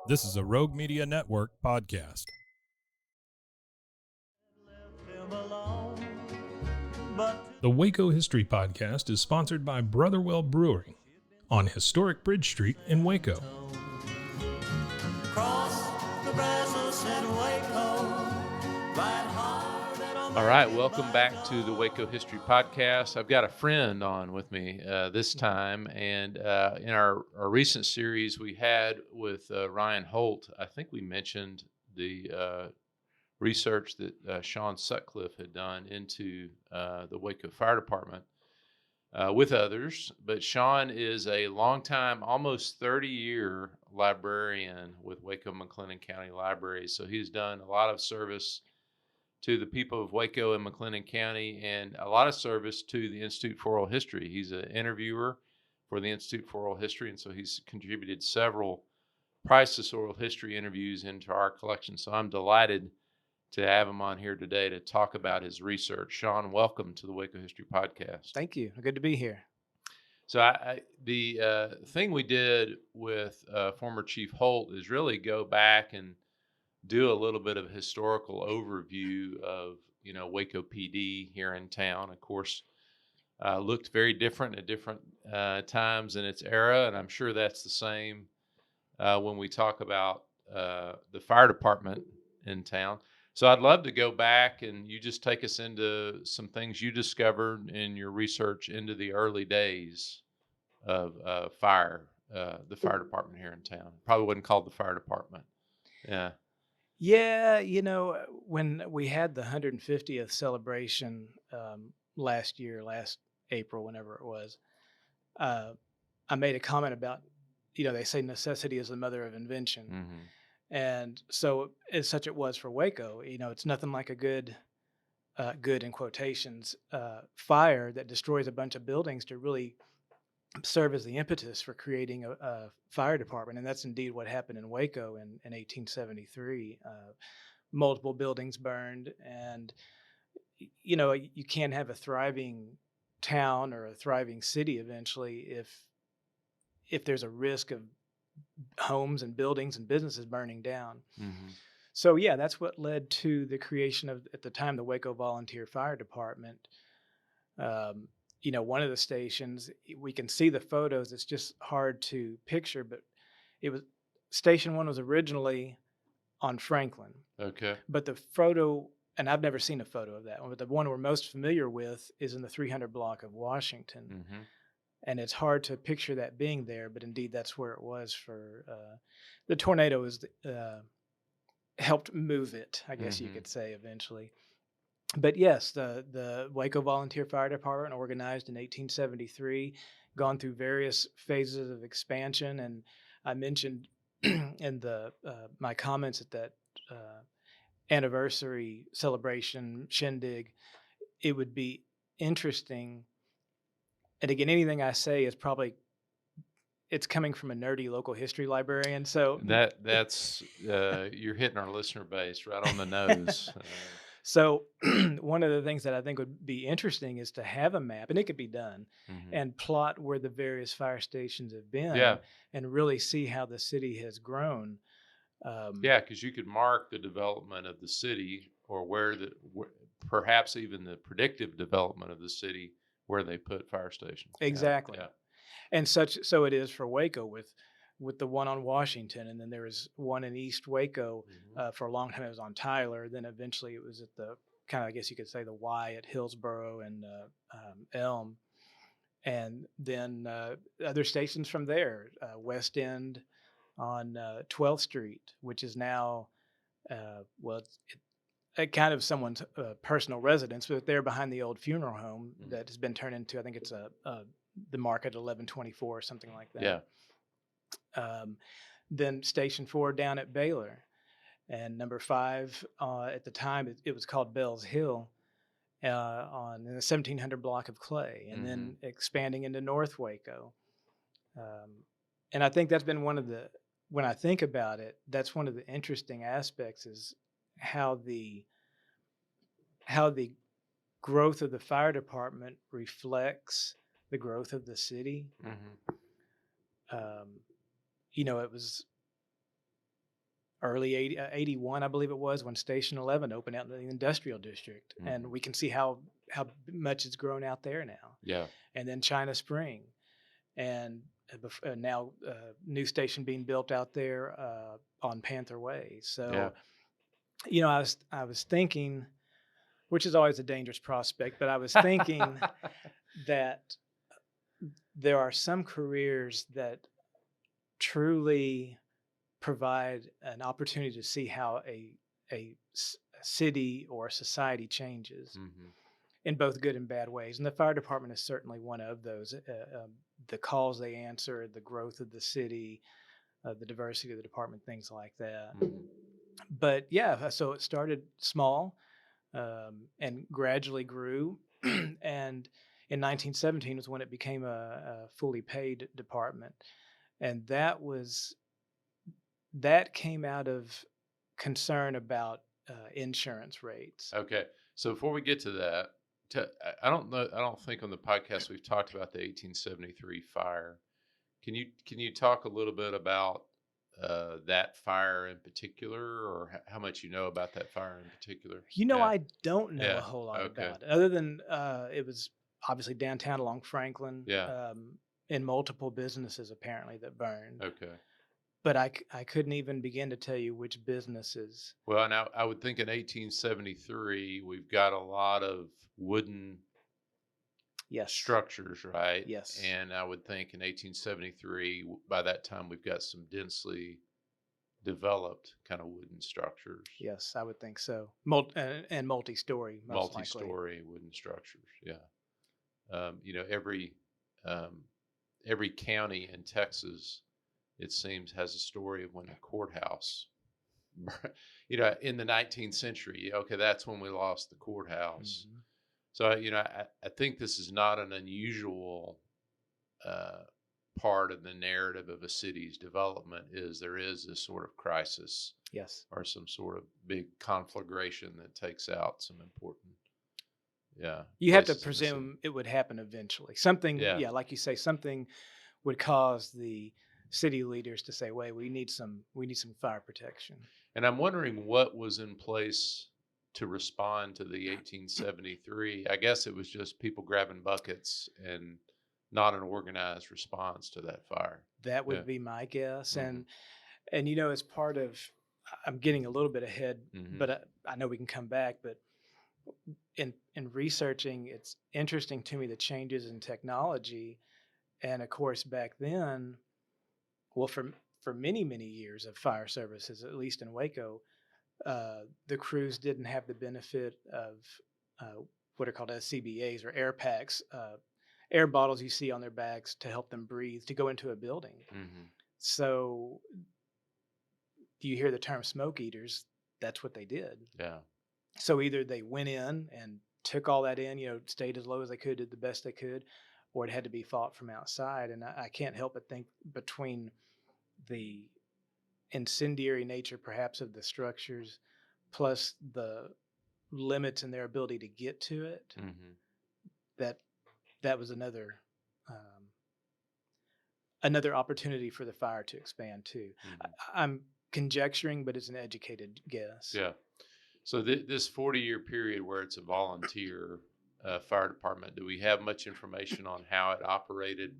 This is a Rogue Media Network podcast. The Waco History Podcast is sponsored by Brotherwell Brewing on historic Bridge Street in Waco. All right, welcome back to the Waco History Podcast. I've got a friend on with me this time, and in our recent series we had with Ryan Holt, I think we mentioned the research that Sean Sutcliffe had done into the Waco Fire Department with others. But Sean is a longtime, almost 30-year librarian with Waco McLennan County Libraries, so he's done a lot of service to the people of Waco and McLennan County, and a lot of service to the Institute for Oral History. He's an interviewer for the Institute for Oral History, and so he's contributed several priceless oral history interviews into our collection. So I'm delighted to have him on here today to talk about his research. Sean, welcome to the Waco History Podcast. Thank you. Good to be here. So the thing we did with former Chief Holt is really go back and do a little bit of a historical overview of, Waco PD here in town. Of course, looked very different at different times in its era, and I'm sure that's the same when we talk about the fire department in town. So I'd love to go back and you just take us into some things you discovered in your research into the early days of the fire department here in town. Probably wasn't called the fire department. Yeah. Yeah, when we had the 150th celebration last April, whenever it was, I made a comment about, they say necessity is the mother of invention. Mm-hmm. And so as such it was for Waco. It's nothing like a good in quotations, fire that destroys a bunch of buildings to really serve as the impetus for creating a fire department. And that's indeed what happened in Waco in 1873. Multiple buildings burned, and you can't have a thriving town or a thriving city eventually if there's a risk of homes and buildings and businesses burning down. Mm-hmm. So yeah, that's what led to the creation of, at the time, the Waco Volunteer Fire Department. One of the stations, we can see the photos. It's just hard to picture, but Station 1 was originally on Franklin. Okay. But the photo, and I've never seen a photo of that one, but the one we're most familiar with is in the 300 block of Washington. Mm-hmm. And it's hard to picture that being there, but indeed that's where it was for the tornado helped move it, I guess you could say, eventually. But yes, the Waco Volunteer Fire Department, organized in 1873, gone through various phases of expansion. And I mentioned in my comments at that anniversary celebration shindig, it would be interesting. And again, anything I say is it's coming from a nerdy local history librarian. So that's you're hitting our listener base right on the nose. So one of the things that I think would be interesting is to have a map, and it could be done, and plot where the various fire stations have been, and really see how the city has grown. Because you could mark the development of the city, or perhaps even the predictive development of the city where they put fire stations. Exactly. Yeah. And so it is for Waco with the one on Washington, and then there was one in East Waco. For a long time it was on Tyler. Then eventually it was at the kind of, I guess you could say, the Y at Hillsboro and Elm. And then other stations from there, West End on 12th Street, which is now, it's kind of someone's personal residence, but they're behind the old funeral home that has been turned into, I think it's the Market 1124 or something like that. Yeah. Then Station 4 down at Baylor, and number 5 at the time it was called Bell's Hill on the 1700 block of Clay, and then expanding into North Waco. And I think that's been when I think about it, that's one of the interesting aspects, is how the growth of the fire department reflects the growth of the city. It was early 81, I believe it was, when Station 11 opened out in the industrial district. And we can see how much it's grown out there now. Yeah. And then China Spring, and now new station being built out there on Panther Way. So, I was thinking, which is always a dangerous prospect, but I was thinking that there are some careers that truly provide an opportunity to see how a city or a society changes in both good and bad ways. And the fire department is certainly one of those. The calls they answer, the growth of the city, the diversity of the department, things like that. But yeah, so it started small and gradually grew. And in 1917 was when it became a fully paid department. And that came out of concern about insurance rates. Okay. So before we get to that, I don't know. I don't think on the podcast we've talked about the 1873 fire. Can you talk a little bit about that fire in particular, or how much you know about that fire in particular? I don't know a whole lot about it, other than it was obviously downtown along Franklin. And multiple businesses apparently that burned. Okay. But I couldn't even begin to tell you which businesses. Well, now I would think in 1873 we've got a lot of wooden structures, right? Yes. And I would think in 1873, by that time, we've got some densely developed kind of wooden structures. Yes, I would think so. And multi-story, most multi-story likely. Wooden structures, yeah. Every county in Texas, it seems, has a story of when the courthouse, in the 19th century. Okay, that's when we lost the courthouse. So, I think this is not an unusual part of the narrative of a city's development. There is this sort of crisis, yes, or some sort of big conflagration that takes out some important, You have to presume it would happen eventually. Something, like you say, something would cause the city leaders to say, "Wait, we need some fire protection." And I'm wondering what was in place to respond to the 1873. I guess it was just people grabbing buckets and not an organized response to that fire. That would be my guess. And as part of, I'm getting a little bit ahead, but I know we can come back. But in researching, it's interesting to me the changes in technology. And of course, back then, well, for many, many years of fire services, at least in Waco, the crews didn't have the benefit of what are called SCBAs, or air packs, air bottles you see on their backs to help them breathe to go into a building. So you hear the term smoke eaters, that's what they did. Yeah. So either they went in and took all that in, stayed as low as they could, did the best they could, or it had to be fought from outside. And I can't help but think, between the incendiary nature perhaps of the structures plus the limits in their ability to get to it, that was another opportunity for the fire to expand too. I'm conjecturing, but it's an educated guess. Yeah. So this 40-year period where it's a volunteer fire department, do we have much information on how it operated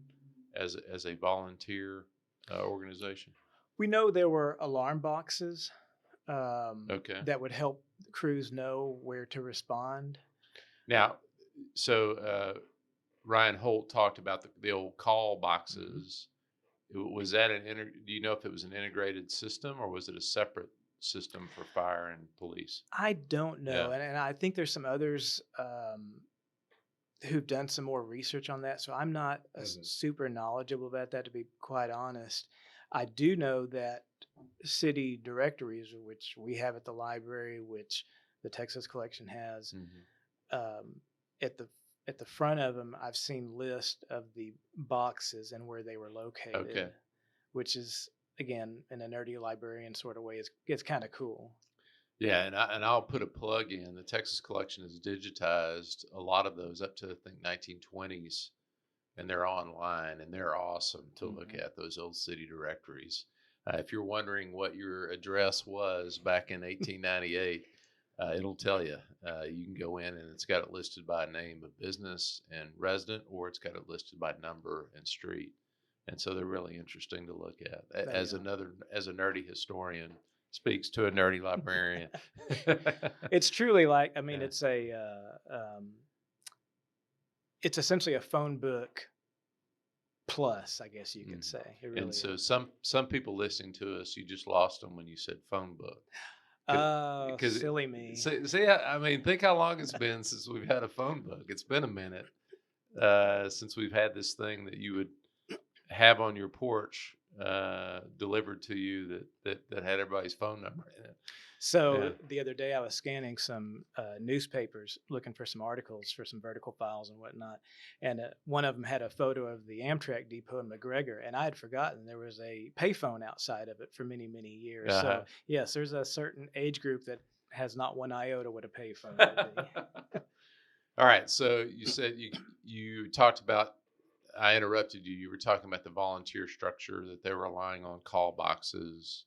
as a volunteer organization? We know there were alarm boxes that would help crews know where to respond. Now, so Ryan Holt talked about the old call boxes. Was that do you know if it was an integrated system, or was it a separate system for fire and police? I don't know. And I think there's some others who've done some more research on that. So I'm not super knowledgeable about that, to be quite honest. I do know that city directories, which we have at the library, which the Texas Collection has, at the front of them, I've seen lists of the boxes and where they were located, which is, again, in a nerdy librarian sort of way, it's kind of cool. Yeah, and I'll put a plug in. The Texas Collection has digitized a lot of those up to, I think, 1920s, and they're online, and they're awesome to look at, those old city directories. If you're wondering what your address was back in 1898, it'll tell you. You can go in and it's got it listed by name of business and resident, or it's got it listed by number and street. And so they're really interesting to look at. As a nerdy historian speaks to a nerdy librarian. It's truly like, I mean, Yeah. it's essentially a phone book plus, I guess you could say. It really And so is. some people listening to us, you just lost them when you said phone book. Oh, Because silly me. see, I mean, think how long it's been since we've had a phone book. It's been a minute since we've had this thing that you would have on your porch delivered to you that had everybody's phone number in it. So Yeah. the other day I was scanning some newspapers looking for some articles for some vertical files and whatnot. And one of them had a photo of the Amtrak depot in McGregor. And I had forgotten there was a payphone outside of it for many, many years. Uh-huh. So, yes, there's a certain age group that has not one iota what a payphone would be. All right. So you said you talked about, I interrupted you. You were talking about the volunteer structure, that they were relying on call boxes.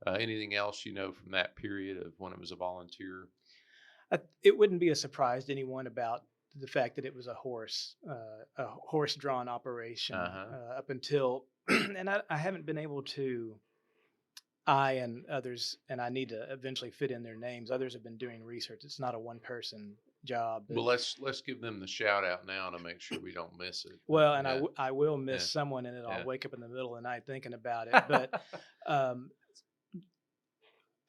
Anything else you know from that period of when it was a volunteer? It wouldn't be a surprise to anyone about the fact that it was a horse-drawn operation up until, and I haven't been able to. I and others, and I need to eventually fit in their names. Others have been doing research. It's not a one-person job. Well, let's give them the shout out now to make sure we don't miss it. Well, and Yeah. I will miss someone in it. I'll wake up in the middle of the night thinking about it. But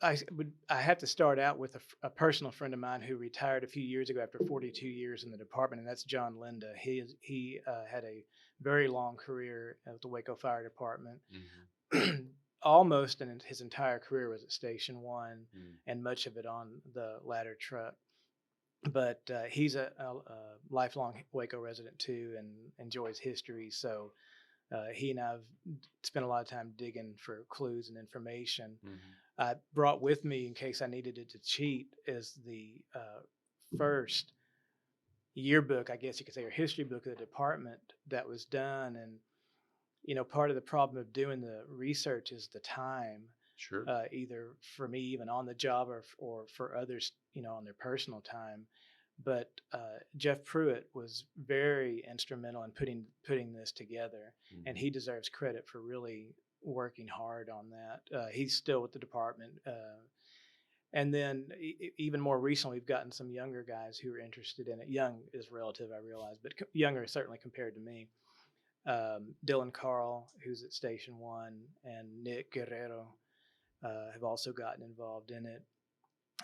I have to start out with a personal friend of mine who retired a few years ago after 42 years in the department, and that's John Linda. He had a very long career at the Waco Fire Department. Mm-hmm. Almost in his entire career was at Station 1, and much of it on the ladder truck. But he's a lifelong Waco resident too, and enjoys history. So he and I've spent a lot of time digging for clues and information. I brought with me, in case I needed it to cheat, is the first yearbook, I guess you could say, or history book of the department that was done. And part of the problem of doing the research is the time. Sure. Either for me, even on the job, or for others, on their personal time. But Jeff Pruitt was very instrumental in putting this together, and he deserves credit for really working hard on that. He's still with the department. And then even more recently, we've gotten some younger guys who are interested in it. Young is relative, I realize, but younger certainly compared to me. Dylan Carl, who's at Station 1, and Nick Guerrero have also gotten involved in it.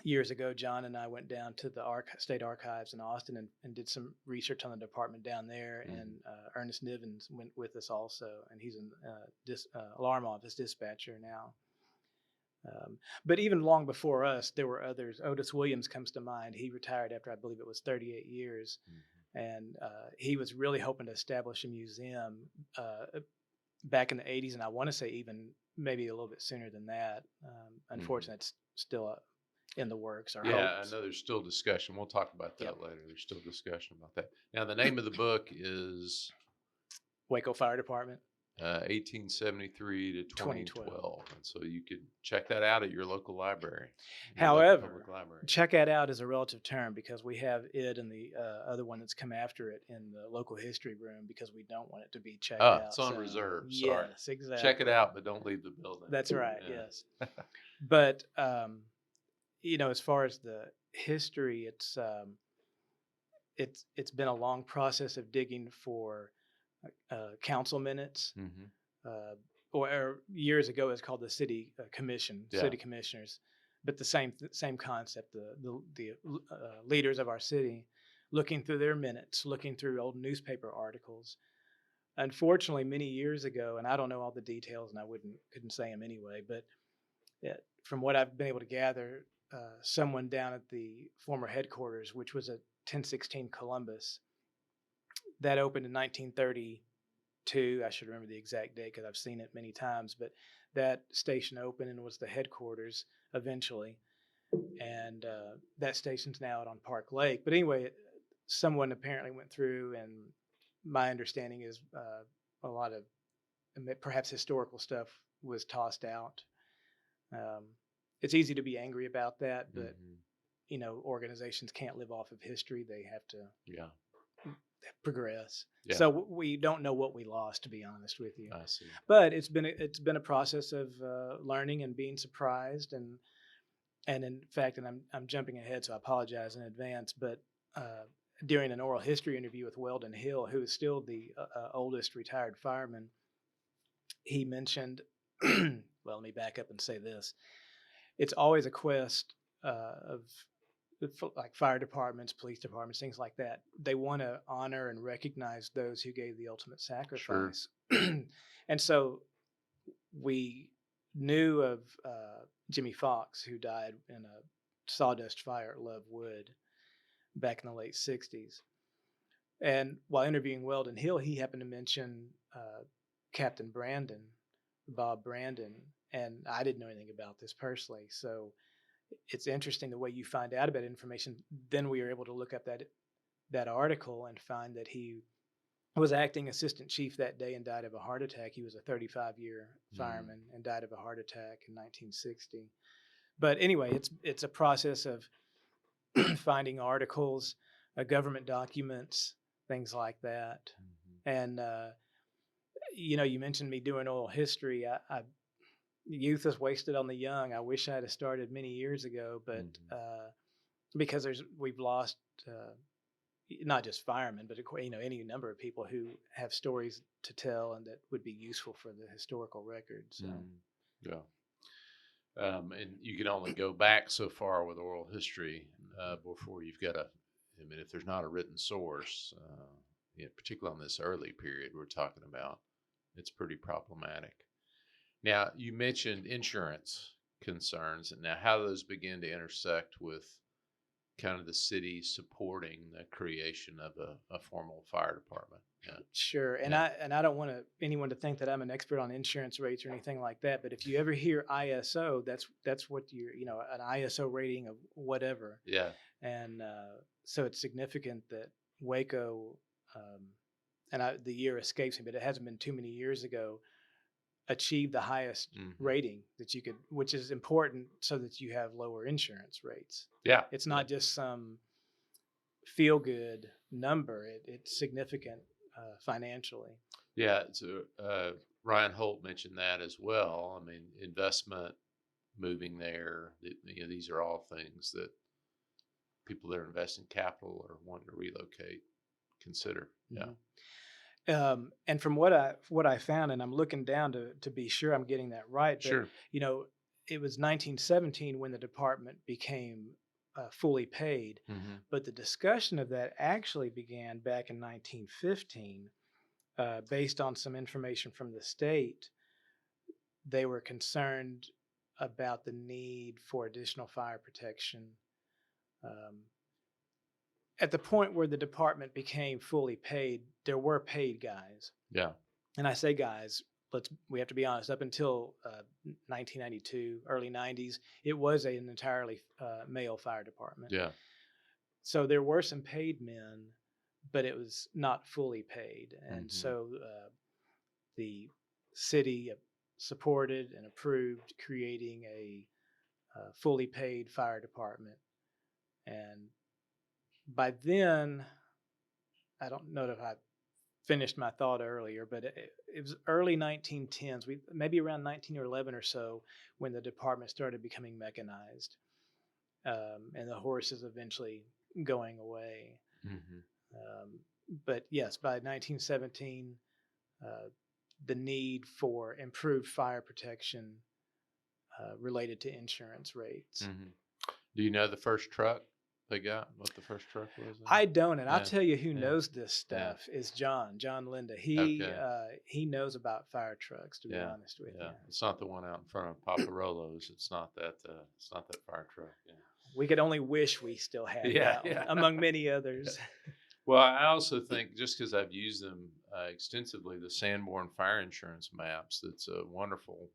Years ago, John and I went down to the state archives in Austin and did some research on the department down there. And Ernest Nivens went with us also, and he's an alarm office dispatcher now. But even long before us, there were others. Otis Williams comes to mind. He retired after, I believe it was 38 years. And he was really hoping to establish a museum back in the 80s, and I want to say even maybe a little bit sooner than that. Unfortunately, it's still in the works. I know there's still discussion. We'll talk about that later. There's still discussion about that. Now, the name of the book is Waco Fire Department, 1873 to 2012. And so you could check that out at your local library. However, check that out is a relative term, because we have it and the other one that's come after it in the local history room, because we don't want it to be checked out. It's on reserve. Sorry. Yes, exactly. Check it out, but don't leave the building. That's right. Yes. But as far as the history, it's been a long process of digging for council minutes, or years ago it's called the city commission, city commissioners, but the same concept. The leaders of our city looking through their minutes, looking through old newspaper articles. Unfortunately, many years ago, and I don't know all the details, and I couldn't say them anyway, but from what I've been able to gather, someone down at the former headquarters, which was at 1016 Columbus, that opened in 1932. I should remember the exact date because I've seen it many times, but that station opened and was the headquarters eventually. And that station's now out on Park Lake. But anyway, someone apparently went through, and my understanding is a lot of perhaps historical stuff was tossed out. It's easy to be angry about that, but organizations can't live off of history. They have to progress. Yeah. So we don't know what we lost, to be honest with you. I see. But it's been a process of learning and being surprised, and in fact, and I'm jumping ahead, so I apologize in advance. But during an oral history interview with Weldon Hill, who is still the oldest retired fireman, he mentioned. Well, let me back up and say this: it's always a quest of like fire departments, police departments, things like that. They want to honor and recognize those who gave the ultimate sacrifice. Sure. And so we knew of Jimmy Fox, who died in a sawdust fire at Love Wood back in the late 60s. And while interviewing Weldon Hill, he happened to mention Captain Brandon, Bob Brandon, and I didn't know anything about this personally. So it's interesting the way you find out about information. Then we were able to look up that article and find that he was acting assistant chief that day and died of a heart attack. He was a 35-year fireman and died of a heart attack in 1960. But anyway, it's a process of finding articles, government documents, things like that. And you mentioned me doing oral history. Youth is wasted on the young. I wish I had started many years ago, but because we've lost not just firemen, but any number of people who have stories to tell and that would be useful for the historical record. So. And you can only go back so far with oral history before you've got if there's not a written source, particularly on this early period we're talking about, it's pretty problematic. Now, you mentioned insurance concerns, and now how those begin to intersect with kind of the city supporting the creation of a formal fire department. Yeah. Sure, and I don't want anyone to think that I'm an expert on insurance rates or anything like that. But if you ever hear ISO, that's what an ISO rating of whatever. Yeah. And so it's significant that Waco, the year escapes me, but it hasn't been too many years ago, achieved the highest rating that you could, which is important so that you have lower insurance rates. Yeah. It's not just some feel good number. It's significant financially. Yeah. So Ryan Holt mentioned that as well. I mean, investment, moving there, these are all things that people that are investing capital or wanting to relocate consider. Yeah. And from what I found, and I'm looking down to be sure I'm getting that right. But, sure. It was 1917 when the department became fully paid, but the discussion of that actually began back in 1915, based on some information from the state. They were concerned about the need for additional fire protection. At the point where the department became fully paid, there were paid guys. Yeah. And I say guys, we have to be honest, up until 1992, early 90s, it was an entirely male fire department. Yeah. So there were some paid men, but it was not fully paid. And so the city supported and approved creating a fully paid fire department. And by then, I don't know if I finished my thought earlier, but it was early 1910s, maybe around 1911 or so, when the department started becoming mechanized, and the horses eventually going away. But yes, by 1917, the need for improved fire protection related to insurance rates. Do you know the first truck they got? What the first truck was? I don't, and I'll tell you who knows this stuff is John Linda. He knows about fire trucks, to be honest with you. It's not the one out in front of Paparolo's. It's not that. It's not that fire truck. Yeah. We could only wish we still had that one, among many others. Well, I also think, just because I've used them extensively, the Sanborn Fire Insurance Maps, that's a wonderful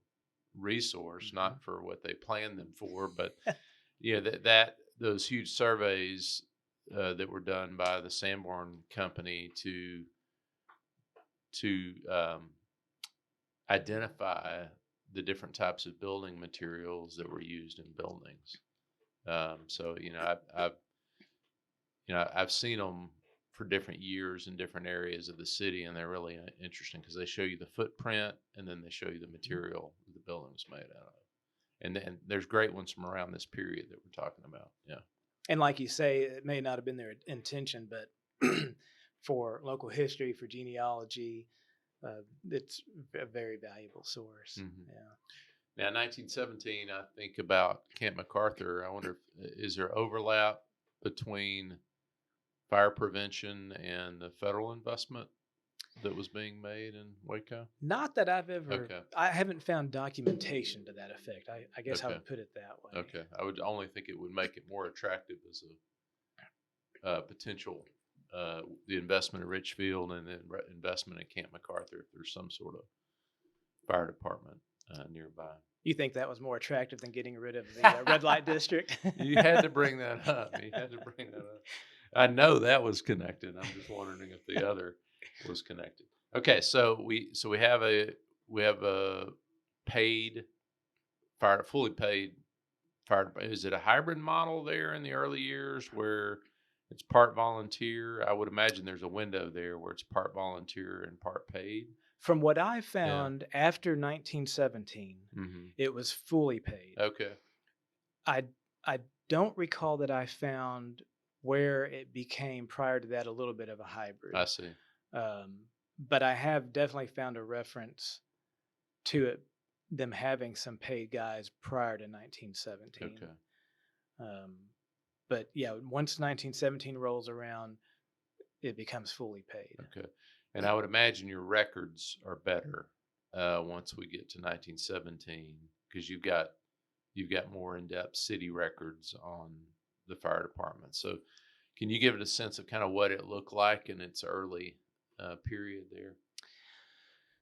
resource, not for what they planned them for, but that those huge surveys that were done by the Sanborn Company to identify the different types of building materials that were used in buildings. So I've seen them for different years in different areas of the city, and they're really interesting because they show you the footprint and then they show you the material the building was made out of. And then there's great ones from around this period that we're talking about. Yeah. And like you say, it may not have been their intention, but for local history, for genealogy, it's a very valuable source. Mm-hmm. Yeah. Now, 1917, I think about Camp MacArthur. I wonder, is there overlap between fire prevention and the federal investment that was being made in Waco? Not that I've ever, Okay. I haven't found documentation to that effect. I guess I Okay. would put it that way. Okay. I would only think it would make it more attractive as a potential, the investment in Richfield and then investment in Camp MacArthur if there's some sort of fire department nearby. You think that was more attractive than getting rid of the red light district? You had to bring that up. You had to bring that up. I know that was connected. I'm just wondering if the other was connected. Okay, so we have a paid fully paid fire. Is it a hybrid model there in the early years where it's part volunteer? I would imagine there's a window there where it's part volunteer and part paid. From what I found after 1917, it was fully paid. Okay. I don't recall that I found where it became prior to that a little bit of a hybrid. I see. But I have definitely found a reference to it, them having some paid guys prior to 1917. Okay. But yeah, once 1917 rolls around, it becomes fully paid. Okay. And I would imagine your records are better once we get to 1917 because you've got more in-depth city records on the fire department. So can you give it a sense of kind of what it looked like in its early period there?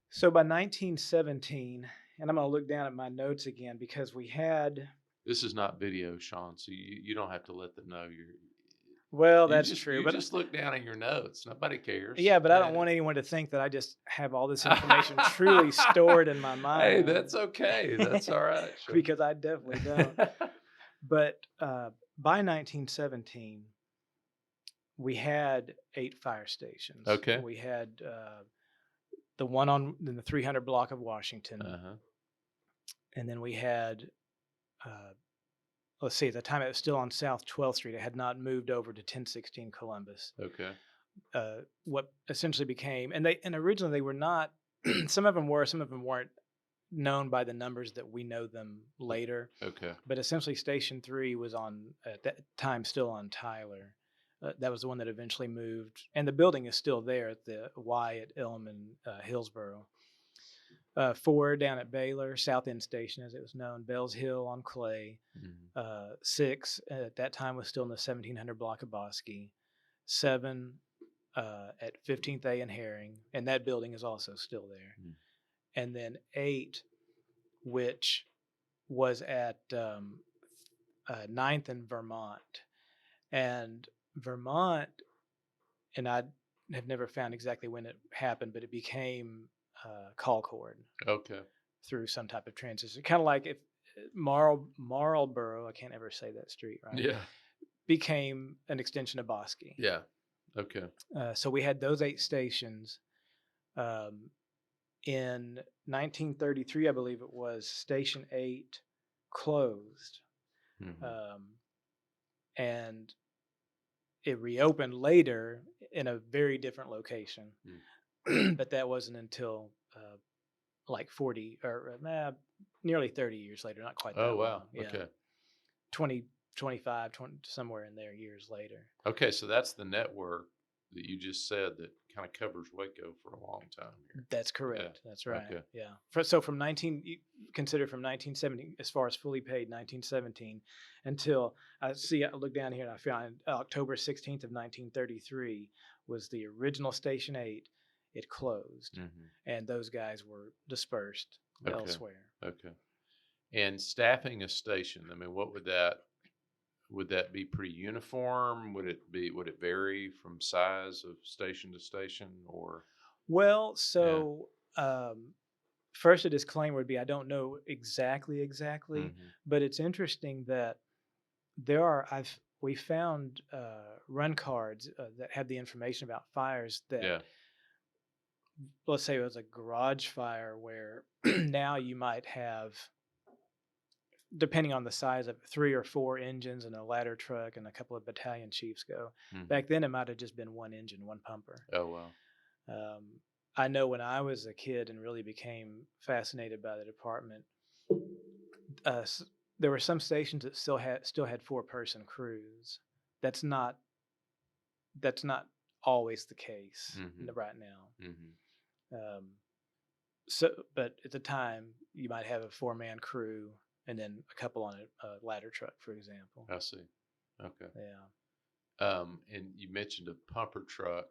So by 1917, and I'm going to look down at my notes again because we had... This is not video, Sean, so you don't have to let them know you're... Well, that's true. But just look down at your notes. Nobody cares. Yeah, but I don't want anyone to think that I just have all this information truly stored in my mind. Hey, that's okay. That's all right. Sure. Because I definitely don't. But by 1917, we had 8 fire stations. Okay. We had the one on in the 300 block of Washington. And then we had... let's see, at the time it was still on South 12th Street. It had not moved over to 1016 Columbus. Okay. What essentially became, and originally they were not, some of them were, some of them weren't known by the numbers that we know them later. Okay. But essentially Station 3 was at that time still on Tyler. That was the one that eventually moved. And the building is still there at the Y at Elm and Hillsboro. 4 down at Baylor, South End Station as it was known, Bells Hill on Clay. 6 at that time was still in the 1700 block of Bosque. 7 at 15th A and Herring, and that building is also still there. And then 8, which was at 9th and Vermont. And Vermont, and I have never found exactly when it happened, but it became Colcord. Okay. Through some type of transition, kind of like if Marlborough, I can't ever say that street right. Yeah. Became an extension of Bosque. Yeah. Okay. So we had those 8 stations. In 1933, I believe it was, Station 8 closed, and it reopened later in a very different location. But that wasn't until like 40 or nearly 30 years later, not quite that long. Oh, wow. Yeah. Okay. 20, 25, 20, somewhere in there years later. Okay, so that's the network that you just said that kind of covers Waco for a long time here. That's correct. Yeah. That's right. Okay. Yeah. So from 1970, as far as fully paid, 1917 until I look down here and I found October 16th of 1933 was the original Station 8. It closed, and those guys were dispersed elsewhere. Okay. And staffing a station, I mean, what would that be pretty uniform? Would it vary from size of station to station, or? Well, so first, a disclaimer would be I don't know exactly, Mm-hmm. but it's interesting that we found run cards that have the information about fires that, Yeah. let's say it was a garage fire where now you might have, depending on the size of it, 3 or 4 engines and a ladder truck and a couple of battalion chiefs go. Mm-hmm. Back then, it might have just been one engine, one pumper. Oh, wow. I know when I was a kid and really became fascinated by the department, there were some stations that still had 4-person crews. That's not always the case right now. Mm-hmm. But at the time, you might have a 4-man crew and then a couple on a ladder truck, for example. I see. Okay. Yeah. And you mentioned a pumper truck.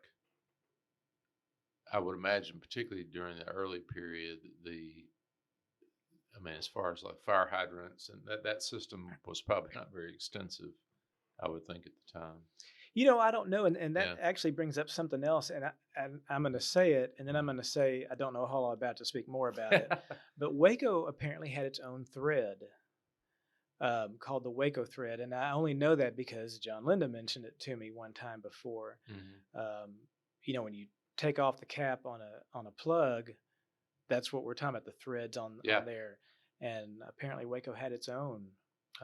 I would imagine, particularly during the early period, as far as like fire hydrants and that system was probably not very extensive, I would think at the time. I don't know, and that actually brings up something else, and I'm going to say it, and then I'm going to say I don't know a whole lot about to speak more about it. But Waco apparently had its own thread called the Waco thread, and I only know that because John Linda mentioned it to me one time before. Mm-hmm. When you take off the cap on a plug, that's what we're talking about, the threads on there, and apparently Waco had its own.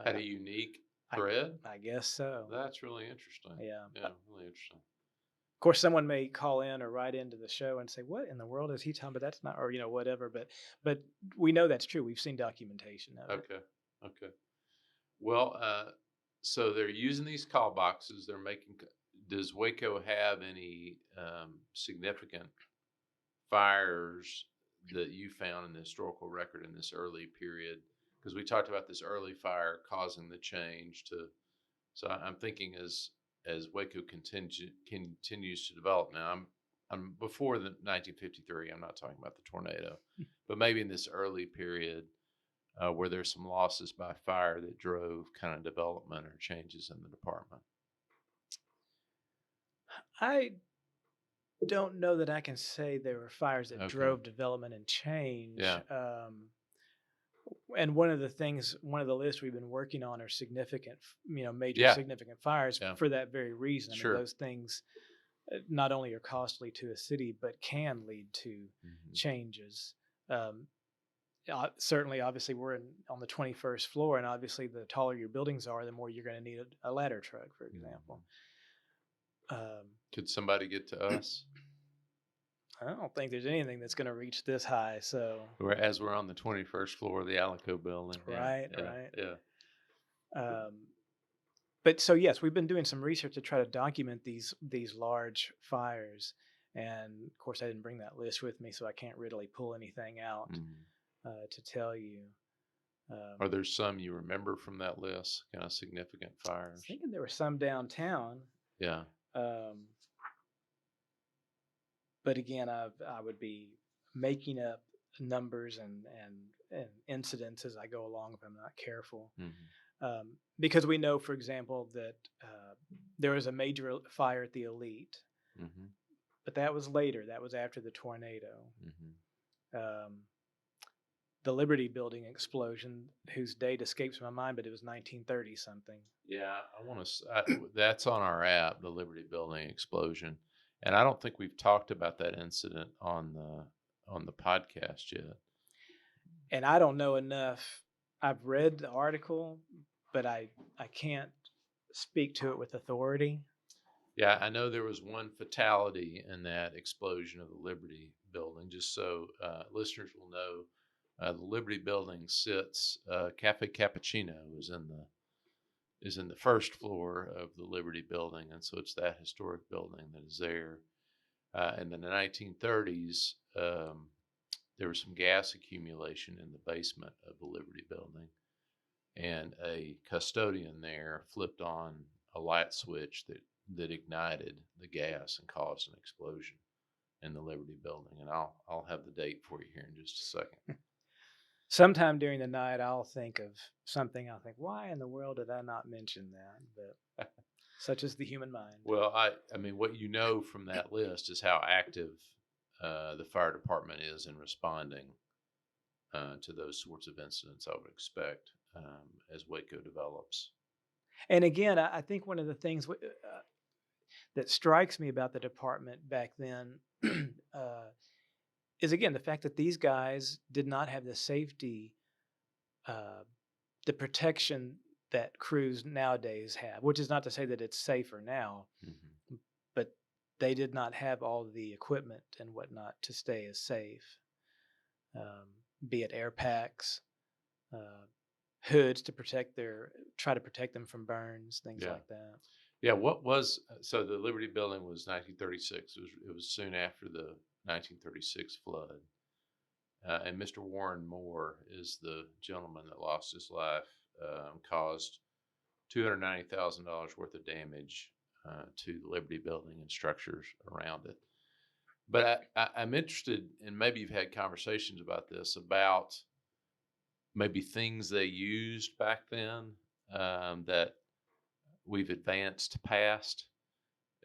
Had a unique thread? I guess so. That's really interesting. Yeah. Yeah, really interesting. Of course, someone may call in or write into the show and say, "What in the world is he talking about? That's not," or whatever. But we know that's true. We've seen documentation of it. Okay. Well, so they're using these call boxes. They're making. Does Waco have any significant fires that you found in the historical record in this early period? Because we talked about this early fire causing the change to. So I'm thinking as Waco continues to develop now. I'm before the 1953. I'm not talking about the tornado, but maybe in this early period where there's some losses by fire that drove kind of development or changes in the department. I don't know that I can say there were fires that drove development and change. Yeah. And one of the lists we've been working on are significant, major significant fires for that very reason. I mean, those things not only are costly to a city, but can lead to changes. Certainly, obviously, we're on the 21st floor, and obviously, the taller your buildings are, the more you're going to need a ladder truck, for example. Could somebody get to us? I don't think there's anything that's going to reach this high. So, as we're on the 21st floor of the Alico building, right. Yeah. But so yes, we've been doing some research to try to document these large fires, and of course, I didn't bring that list with me, so I can't really pull anything out to tell you. Are there some you remember from that list? Kind of significant fires. I was thinking there were some downtown. Yeah. But again, I would be making up numbers and incidents as I go along if I'm not careful. Because we know, for example, that there was a major fire at the Elite, but that was later. That was after the tornado. The Liberty Building explosion, whose date escapes my mind, but it was 1930 something. Yeah, that's on our app, the Liberty Building explosion. And I don't think we've talked about that incident on the podcast yet. And I don't know enough. I've read the article, but I can't speak to it with authority. Yeah, I know there was one fatality in that explosion of the Liberty Building. Just so listeners will know, the Liberty Building sits. Cafe Cappuccino is in the first floor of the Liberty Building, and so it's that historic building that is there. And in the 1930s, there was some gas accumulation in the basement of the Liberty Building, and a custodian there flipped on a light switch that ignited the gas and caused an explosion in the Liberty Building. And I'll have the date for you here in just a second. Sometime during the night, I'll think of something. I'll think, why in the world did I not mention that? But such is the human mind. Well, I mean, what you know from that list is how active the fire department is in responding to those sorts of incidents, I would expect, as Waco develops. And again, I think one of the things that strikes me about the department back then is, again, the fact that these guys did not have the safety, uh, the protection that crews nowadays have, which is not to say that it's safer now, Mm-hmm. but they did not have all the equipment and whatnot to stay as safe, um, be it air packs, uh, hoods to try to protect them from burns, things Yeah. like that. Yeah. So the Liberty Building was 1936. It was soon after the 1936 flood. And Mr. Warren Moore is the gentleman that lost his life, caused $290,000 worth of damage to the Liberty Building and structures around it. But I'm interested, and maybe you've had conversations about this, about maybe things they used back then that we've advanced past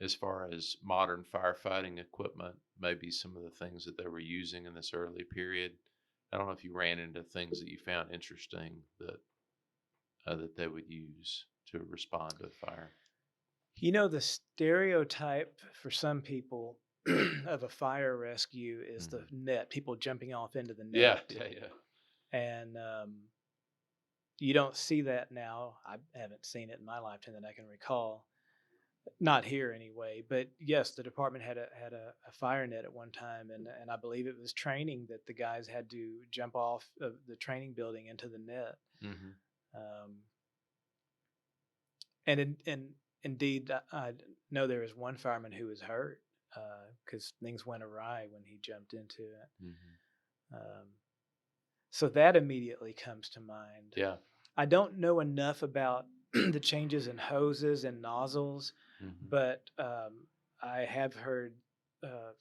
as far as modern firefighting equipment, maybe some of the things that they were using in this early period. I don't know if you ran into things that you found interesting that they would use to respond to fire. The stereotype for some people of a fire rescue is the net, people jumping off into the Yeah, net. yeah. And you don't see that now. I haven't seen it in my lifetime that I can recall. Not here anyway, but yes, the department had a fire net at one time, and I believe it was training that the guys had to jump off of the training building into the net. Mm-hmm. And indeed, I know there was one fireman who was hurt because things went awry when he jumped into it. Mm-hmm. So that immediately comes to mind. Yeah. I don't know enough about the changes in hoses and nozzles, Mm-hmm. but I have heard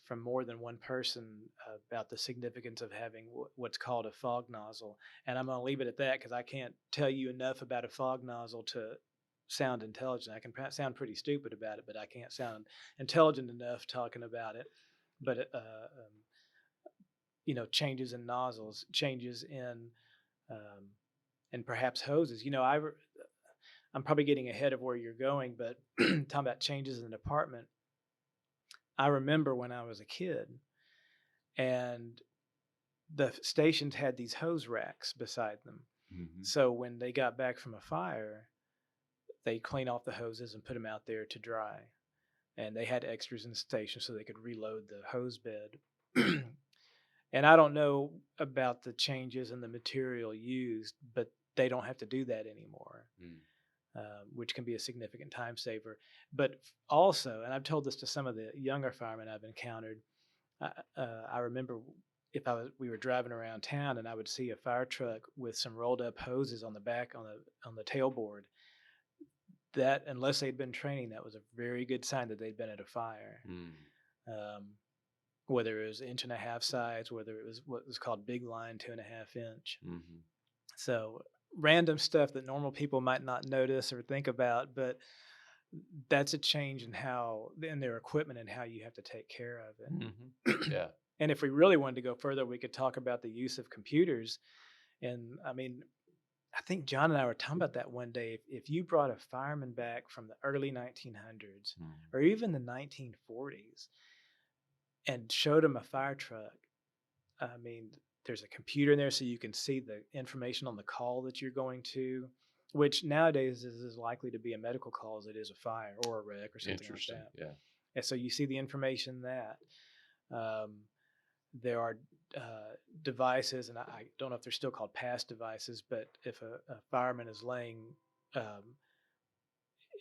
from more than one person about the significance of having what's called a fog nozzle. And I'm going to leave it at that because I can't tell you enough about a fog nozzle to sound intelligent. I can sound pretty stupid about it, but I can't sound intelligent enough talking about it. But changes in nozzles, changes in and perhaps hoses. I'm probably getting ahead of where you're going, but talking about changes in the department, I remember when I was a kid and the stations had these hose racks beside them. Mm-hmm. So when they got back from a fire, they'd clean off the hoses and put them out there to dry. And they had extras in the station so they could reload the hose bed. And I don't know about the changes in the material used, but they don't have to do that anymore, which can be a significant time saver. But also, and I've told this to some of the younger firemen I've encountered, I remember we were driving around town and I would see a fire truck with some rolled up hoses on the back on the tailboard. That, unless they'd been training, that was a very good sign that they'd been at a fire. Whether it was 1.5 inch size, whether it was what was called big line, 2.5 inch. Mm-hmm. So random stuff that normal people might not notice or think about, but that's a change in their equipment and how you have to take care of it. Mm-hmm. Yeah. And if we really wanted to go further, we could talk about the use of computers. And I mean, I think John and I were talking about that one day. If you brought a fireman back from the early 1900s or even the 1940s and showed him a fire truck, I mean, there's a computer in there so you can see the information on the call that you're going to, which nowadays is as likely to be a medical call as it is a fire or a wreck or something like that. Yeah. And so you see the information that there are devices, and I don't know if they're still called pass devices, but if a fireman is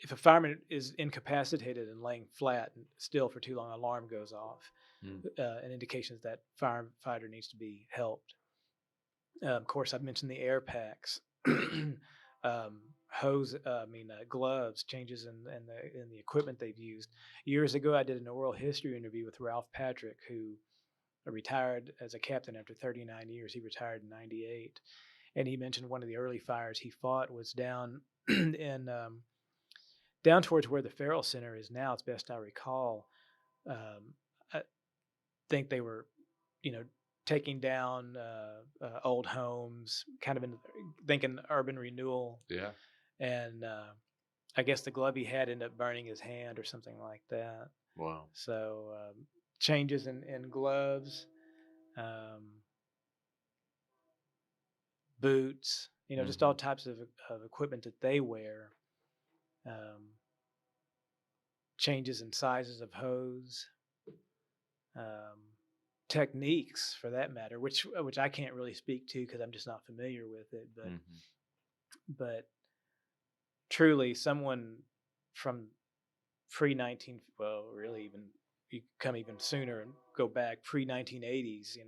if a fireman is incapacitated and laying flat and still for too long, alarm goes off. An indication that firefighter needs to be helped. Of course, I've mentioned the air packs, gloves, changes in the equipment they've used. Years ago, I did an oral history interview with Ralph Patrick, who retired as a captain after 39 years. He retired in '98, and he mentioned one of the early fires he fought was down down towards where the Farrell Center is now, as best I recall. I think they were, taking down old homes, kind of thinking urban renewal. Yeah. And I guess the glove he had ended up burning his hand or something like that. Wow. So changes in gloves, boots, just all types of equipment that they wear. Changes in sizes of hose, techniques for that matter, which I can't really speak to because I'm just not familiar with it. But truly, someone from pre-19, well, really even you come even sooner and go back pre-1980s,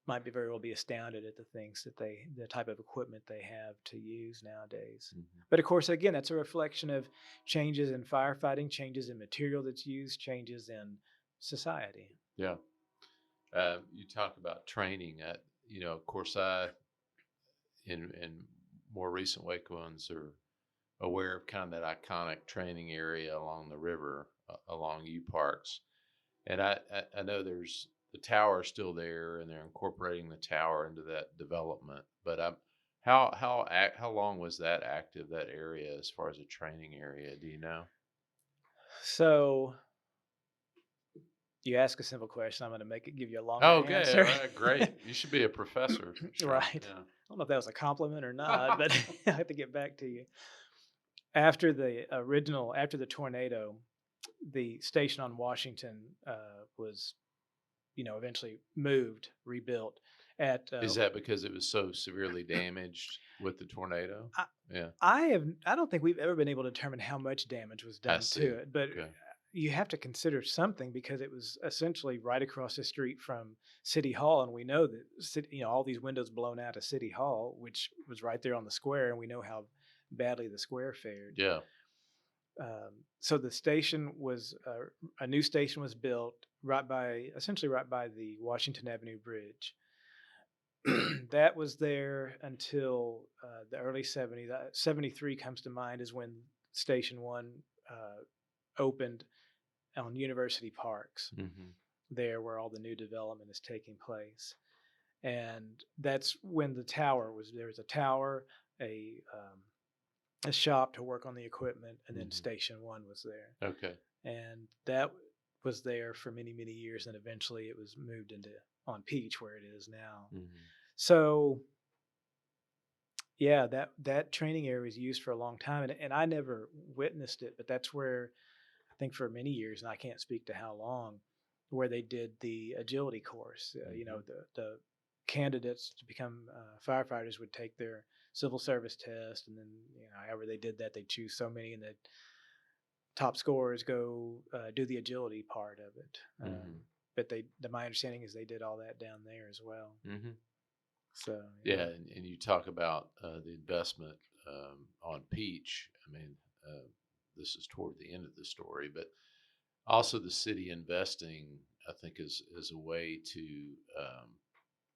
might be very well be astounded at the things that the type of equipment they have to use nowadays. But of course, again, that's a reflection of changes in firefighting, changes in material that's used, changes in society. Yeah. You talk about training. Of course, in more recent Wacoans are aware of kind of that iconic training area along the river, along U Parks. And I know there's the tower still there, and they're incorporating the tower into that development. But how long was that active, that area, as far as a training area? Do you know? So you ask a simple question, I'm going to give you a longer Okay, answer. all right, great. You should be a professor, Sean. Right. Yeah. I don't know if that was a compliment or not, but I have to get back to you. After the tornado, the station on Washington was, eventually moved, rebuilt. Is that because it was so severely damaged with the tornado? Yeah. I don't think we've ever been able to determine how much damage was done to it, but Okay. you have to consider something because it was essentially right across the street from City Hall, and we know that all these windows blown out of City Hall, which was right there on the square, and we know how badly the square fared. Yeah. So the station was a new station was built essentially right by the Washington Avenue Bridge. That was there until the early 70s. 73 comes to mind is when Station 1 opened on University Parks, there where all the new development is taking place. And that's when the tower was there. Was a tower, a shop to work on the equipment, and then Station 1 was there. Okay. And that was there for many, many years, and eventually it was moved on Peach, where it is now. So yeah, that training area was used for a long time, and I never witnessed it, but that's where I think for many years, and I can't speak to how long, where they did the agility course. The candidates to become firefighters would take their civil service test, and then however they did that, they'd choose so many, and the top scorers go do the agility part of it. But my understanding is they did all that down there as well. So yeah, and you talk about the investment on Peach. I mean, this is toward the end of the story, but also the city investing, I think, is a way to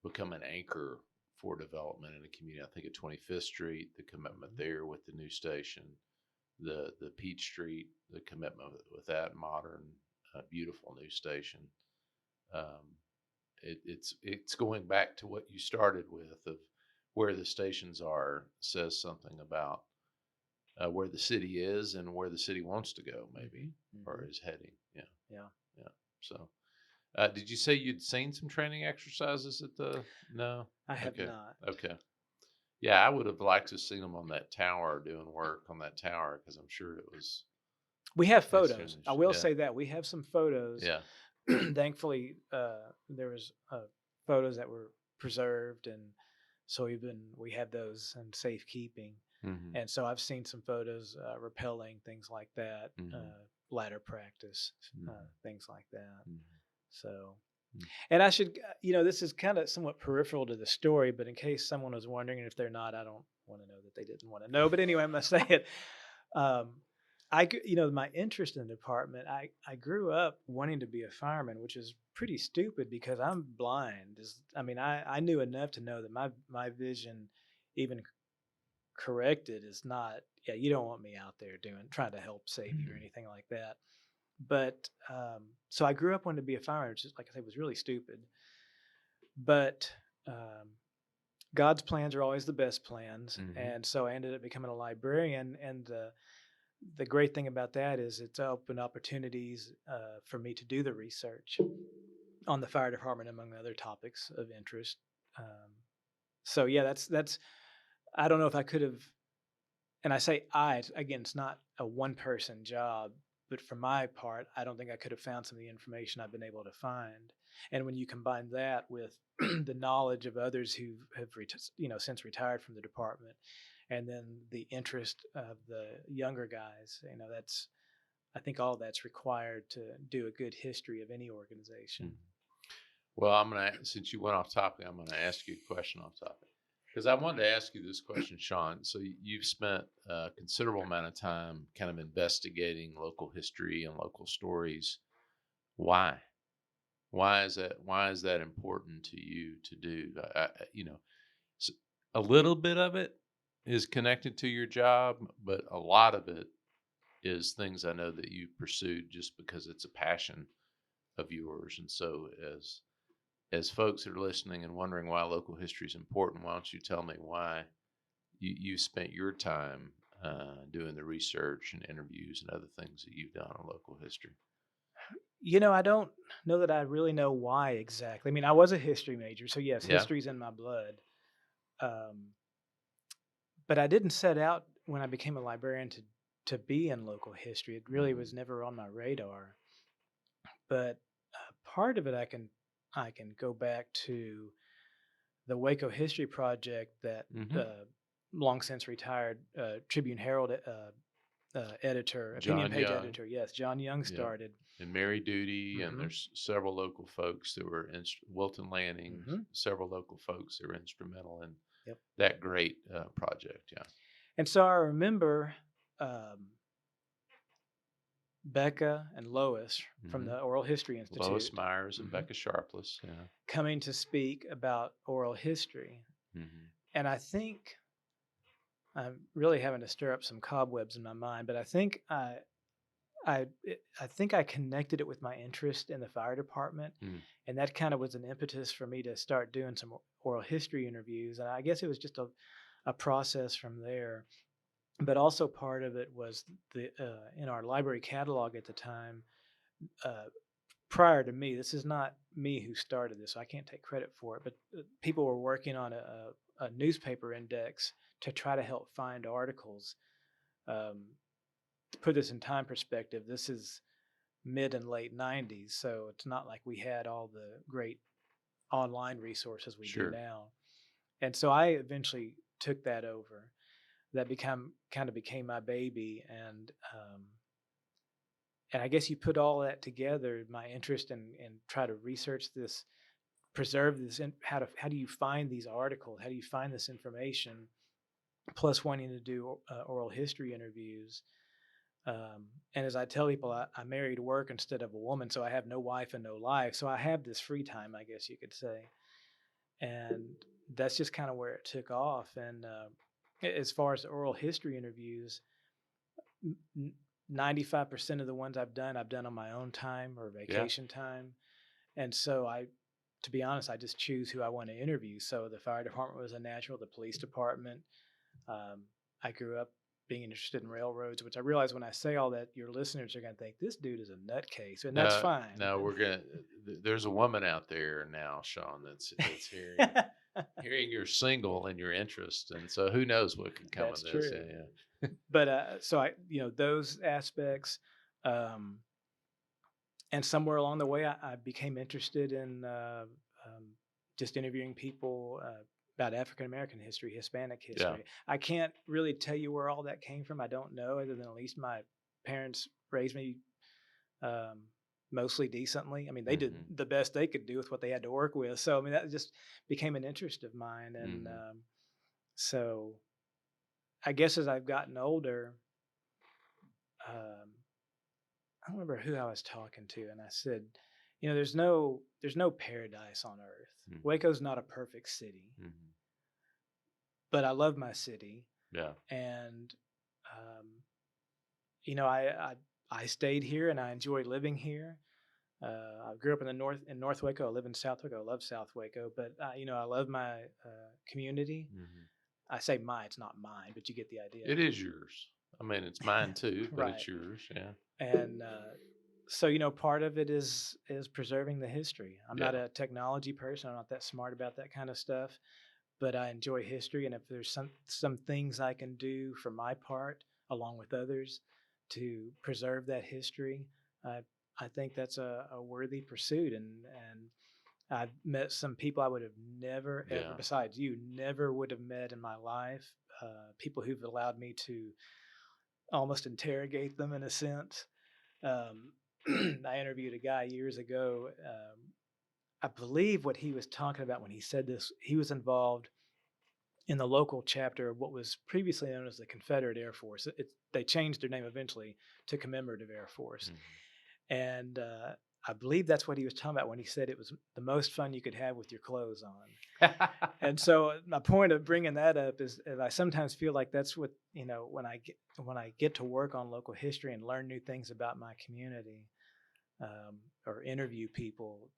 become an anchor for development in a community. I think at 25th Street, the commitment there with the new station, the Peach Street, the commitment with that modern, beautiful new station. It's going back to what you started with of where the stations are, says something about where the city is and where the city wants to go, maybe, or is heading. Yeah. So, did you say you'd seen some training exercises at the? No, I have not. Okay. Yeah, I would have liked to have seen them on that tower, doing work on that tower, because I'm sure it was. We have photos. I will say that we have some photos. Yeah. Thankfully, there was photos that were preserved, and so we have those in safekeeping. And so I've seen some photos, rappelling, things like that, ladder practice, things like that. So, and I should, this is kind of somewhat peripheral to the story, but in case someone was wondering, and if they're not, I don't want to know that they didn't want to know. But anyway, I'm going to say it. My interest in the department, I grew up wanting to be a fireman, which is pretty stupid because I'm blind. I knew enough to know that my vision, even corrected, is not, you don't want me out there trying to help save you or anything like that. But so I grew up wanting to be a fireman, which is, like I said, was really stupid. but God's plans are always the best plans, Mm-hmm. and so I ended up becoming a librarian. And the great thing about that is it's opened opportunities for me to do the research on the fire department, among other topics of interest. Um, so yeah, that's. I don't know if I could have, and I say again, it's not a one person job, but for my part, I don't think I could have found some of the information I've been able to find. And when you combine that with the knowledge of others who have since retired from the department, and then the interest of the younger guys, that's, I think all that's required to do a good history of any organization. Mm-hmm. Well, since you went off topic, I'm gonna ask you a question off topic, because I wanted to ask you this question, Sean. So you've spent a considerable amount of time kind of investigating local history and local stories. Why? Why is that? Why is that important to you to do? A little bit of it is connected to your job, but a lot of it is things I know that you've pursued just because it's a passion of yours. And so, as folks that are listening and wondering why local history is important, why don't you tell me why you spent your time doing the research and interviews and other things that you've done on local history? I don't know that I really know why exactly. I mean, I was a history major, so yes, Yeah. history's in my blood. But I didn't set out when I became a librarian to be in local history. It really was never on my radar. But part of it, I can go back to the Waco History Project that long since retired Tribune Herald editor, opinion John page Young. editor, yes, John Young started. And Mary Duty, and there's several local folks that were Wilton Lanning, several local folks that were instrumental in that great project. Yeah. And so I remember Becca and Lois from the Oral History Institute. Lois Myers and Becca Sharpless. Yeah. Coming to speak about oral history. And I think I'm really having to stir up some cobwebs in my mind, but I think I think I connected it with my interest in the fire department, and that kind of was an impetus for me to start doing some oral history interviews. And I guess it was just a process from there. But also part of it was in our library catalog at the time, prior to me. This is not me who started this, so I can't take credit for it. But people were working on a newspaper index to try to help find articles. To put this in time perspective, this is mid and late 90s, so it's not like we had all the great online resources we do now. And so I eventually took that over. That kind of became my baby, and I guess you put all that together, my interest in try to research this, preserve this, and how do you find these articles, how do you find this information, plus wanting to do oral history interviews. And as I tell people, I married work instead of a woman, so I have no wife and no life, so I have this free time, I guess you could say, and that's just kind of where it took off. And as far as oral history interviews, 95% of the ones I've done on my own time or vacation time. And so to be honest, I just choose who I want to interview. So the fire department was a natural, the police department. I grew up being interested in railroads, which I realize when I say all that, your listeners are going to think this dude is a nutcase, and that's fine. No, there's a woman out there now, Sean, that's hearing hearing you're single and your interest, and so who knows what can come of this. True. Yeah. But so those aspects, and somewhere along the way, I became interested in just interviewing people about African American history, Hispanic history. Yeah. I can't really tell you where all that came from. I don't know, other than at least my parents raised me mostly decently. I mean, they did the best they could do with what they had to work with. So, I mean, that just became an interest of mine. And so I guess as I've gotten older, I don't remember who I was talking to, and I said, there's no paradise on earth. Waco's not a perfect city, but I love my city. Yeah. And, I stayed here and I enjoy living here. I grew up in North Waco. I live in South Waco. I love South Waco, but I love my community. Mhm. I say my, it's not mine, but you get the idea. It is yours. I mean, it's mine too, but Right. it's yours. Yeah. And so part of it is preserving the history. I'm not Yeah. a technology person. I'm not that smart about that kind of stuff, but I enjoy history. And if there's some things I can do for my part, along with others, to preserve that history, I think that's a worthy pursuit. And I've met some people I would have never ever, Yeah. besides you, never would have met in my life. People who've allowed me to almost interrogate them in a sense. Um, I interviewed a guy years ago. I believe what he was talking about when he said this, he was involved in the local chapter of what was previously known as the Confederate Air Force. They changed their name eventually to Commemorative Air Force. And I believe that's what he was talking about when he said it was the most fun you could have with your clothes on. And so my point of bringing that up is I sometimes feel like that's what, when I get to work on local history and learn new things about my community, or interview people,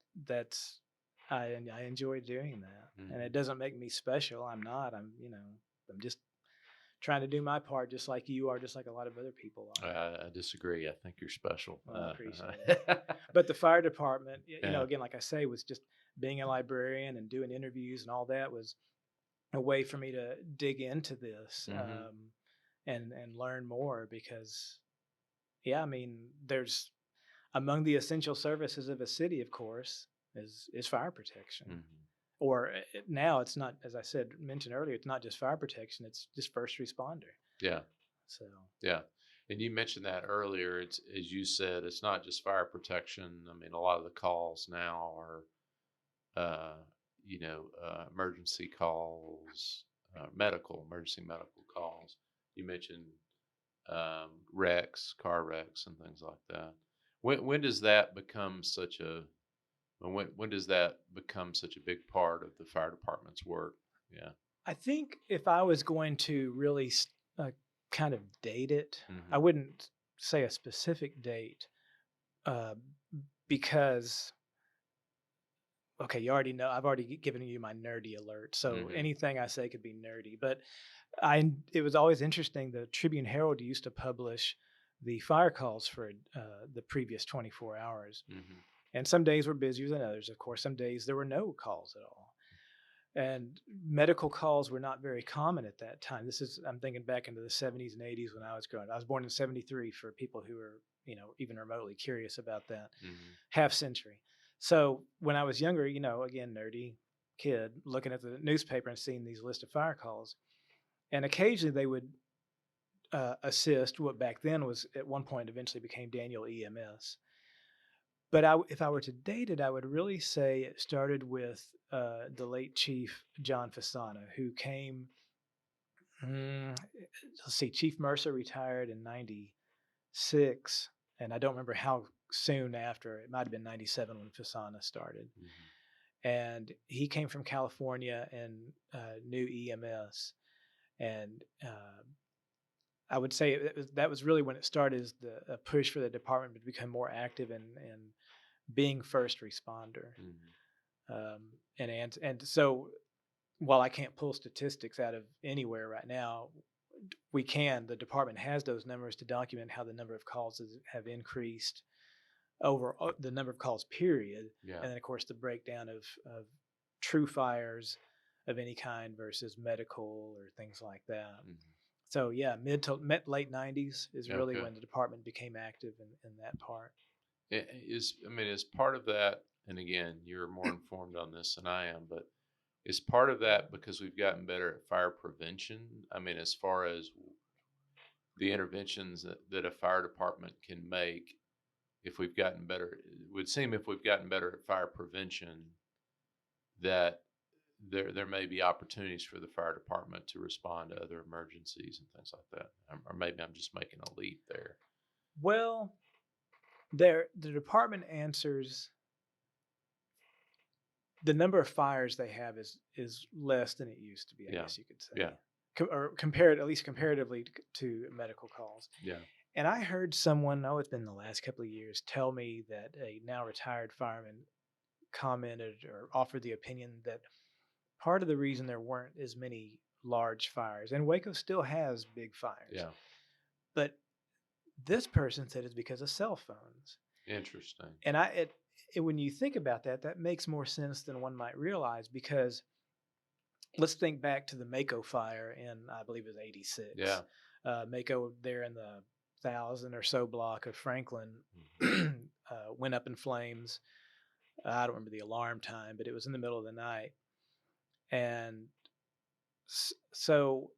I enjoy doing that. And it doesn't make me special. I'm not. I'm just trying to do my part, just like you are, just like a lot of other people are. I disagree. I think you're special. Well, I appreciate it. But the fire department, Yeah. again, like I say, was just being a librarian and doing interviews and all that was a way for me to dig into this, and learn more because, I mean, there's among the essential services of a city, of course, is fire protection. Or now it's not, as I mentioned earlier, it's not just fire protection; it's just first responder. Yeah. So Yeah. And you mentioned that earlier. It's, as you said, it's not just fire protection. I mean, a lot of the calls now are, emergency calls, emergency medical calls. You mentioned car wrecks, and things like that. When does that become such a when does that become such a big part of the fire department's work? Yeah. I think if I was going to really kind of date it, I Mhm. wouldn't say a specific date, uh, because okay, you already know I've already given you my nerdy alert, so Mhm. anything I say could be nerdy. But it was always interesting. The Tribune Herald used to publish the fire calls for the previous 24 hours, Mhm. and some days were busier than others. Of course, some days there were no calls at all. And medical calls were not very common at that time. I'm thinking back into the 70s and 80s when I was growing up. I was born in 73 for people who are, even remotely curious about that Mhm. half century. So when I was younger, again, nerdy kid looking at the newspaper and seeing these list of fire calls. And occasionally they would assist what back then was at one point eventually became Daniel EMS. But if I were to date it, I would really say it started with the late Chief John Fasano, who came. Let's see, Chief Mercer retired in '96, and I don't remember how soon after. It might have been '97 when Fasano started. Mhm. And he came from California and knew EMS, and I would say that was really when it started, as the push for the department to become more active in being first responder. Mhm. And so while I can't pull statistics out of anywhere right now, the department has those numbers to document how the number of calls have increased over the number of calls, period. Yeah. And then, of course, the breakdown of true fires of any kind versus medical or things like that. Mhm. So, yeah, late 90s is really Okay. when the department became active in that part. Is part of that, and again, you're more informed on this than I am, but is part of that because we've gotten better at fire prevention? I mean, as far as the interventions that a fire department can make, if we've gotten better, it would seem if we've gotten better at fire prevention, that there may be opportunities for the fire department to respond to other emergencies and things like that. Or maybe I'm just making a leap there. Well, the department answers. The number of fires they have is less than it used to be, I Yeah. guess you could say. Yeah. Or compared, at least comparatively to medical calls. Yeah. And I heard someone, it's been the last couple of years, tell me that a now retired fireman commented or offered the opinion that part of the reason there weren't as many large fires, and Waco still has big fires, Yeah. but this person said it's because of cell phones. Interesting. And when you think about that, that makes more sense than one might realize, because let's think back to the Waco fire in, I believe it was 86. Yeah. Waco there in the 1,000 or so block of Franklin went up in flames. I don't remember the alarm time, but it was in the middle of the night. And so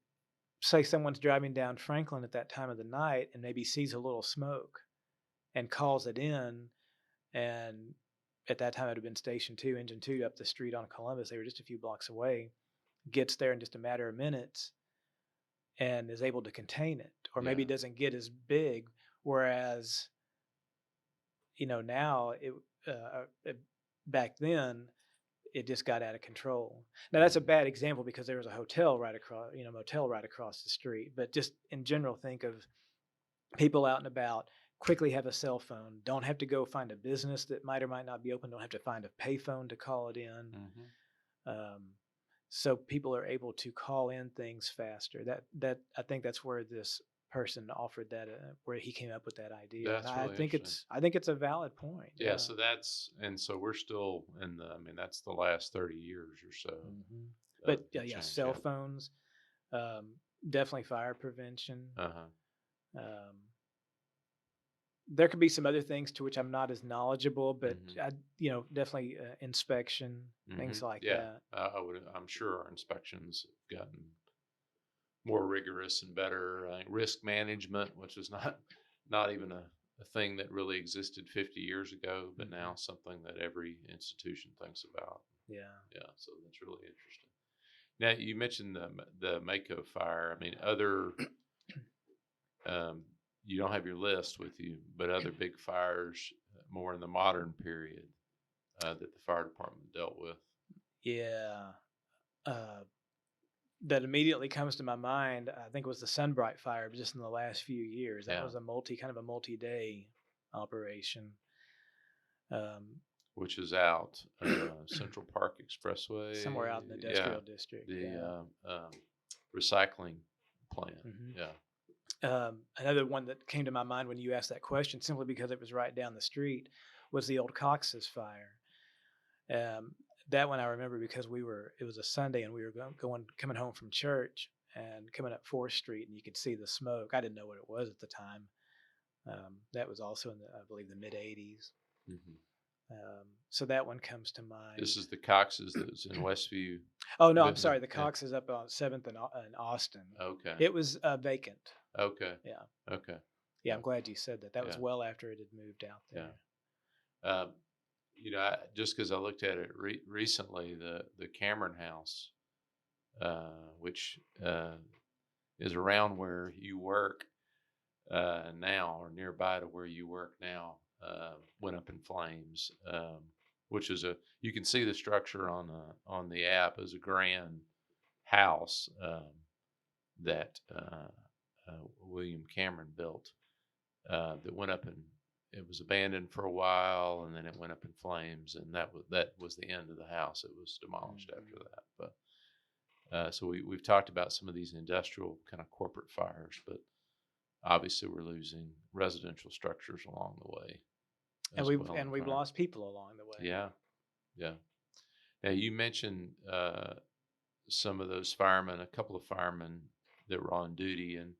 say someone's driving down Franklin at that time of the night and maybe sees a little smoke and calls it in. And at that time it had been Station 2, Engine 2 up the street on Columbus. They were just a few blocks away. Gets there in just a matter of minutes and is able to contain it, or maybe doesn't get as big. Whereas, now back then it just got out of control. Now that's a bad example because there was a hotel right across, motel right across the street. But just in general, think of people out and about, quickly have a cell phone, don't have to go find a business that might or might not be open, don't have to find a payphone to call it in. So people are able to call in things faster. That I think that's where this person offered that, where he came up with that idea. That's really I think it's a valid point. Yeah. So so we're still in that's the last 30 years or so. But cell phones, definitely fire prevention. There could be some other things to which I'm not as knowledgeable, but definitely inspection, things like that. I'm sure our inspections have gotten more rigorous and better. Risk management, which is not even a thing that really existed 50 years ago, but now something that every institution thinks about. Yeah. So that's really interesting. Now you mentioned the Waco fire. Other. You don't have your list with you, but other big fires more in the modern period that the fire department dealt with. Yeah. That immediately comes to my mind, I think it was the Sunbright fire just in the last few years. That was a multi-day operation. Which is out Central Park Expressway. Somewhere out in the industrial district. The recycling plant. Another one that came to my mind when you asked that question, simply because it was right down the street, was the old Cox's fire. That one I remember because it was a Sunday and we were coming home from church and coming up 4th Street, and you could see the smoke. I didn't know what it was at the time. That was also in I believe the mid 80s. So that one comes to mind. This is the Cox's that's in Westview. Oh no, I'm sorry. The Cox is up on 7th in Austin. Okay. It was vacant. Okay. Yeah. Okay. Yeah, I'm glad you said that. That was well after it had moved out there. Yeah. Just because I looked at it recently, the Cameron House, which is around where you work now, or nearby to where you work now, went up in flames. Which is you can see the structure on the app as a grand house that William Cameron built that went up, and it was abandoned for a while, and then it went up in flames, and that was the end of the house. It was demolished after that. But so we've talked about some of these industrial kind of corporate fires, but obviously we're losing residential structures along the way. And we've lost people along the way. Yeah. Now you mentioned some of those firemen, a couple of firemen that were on duty and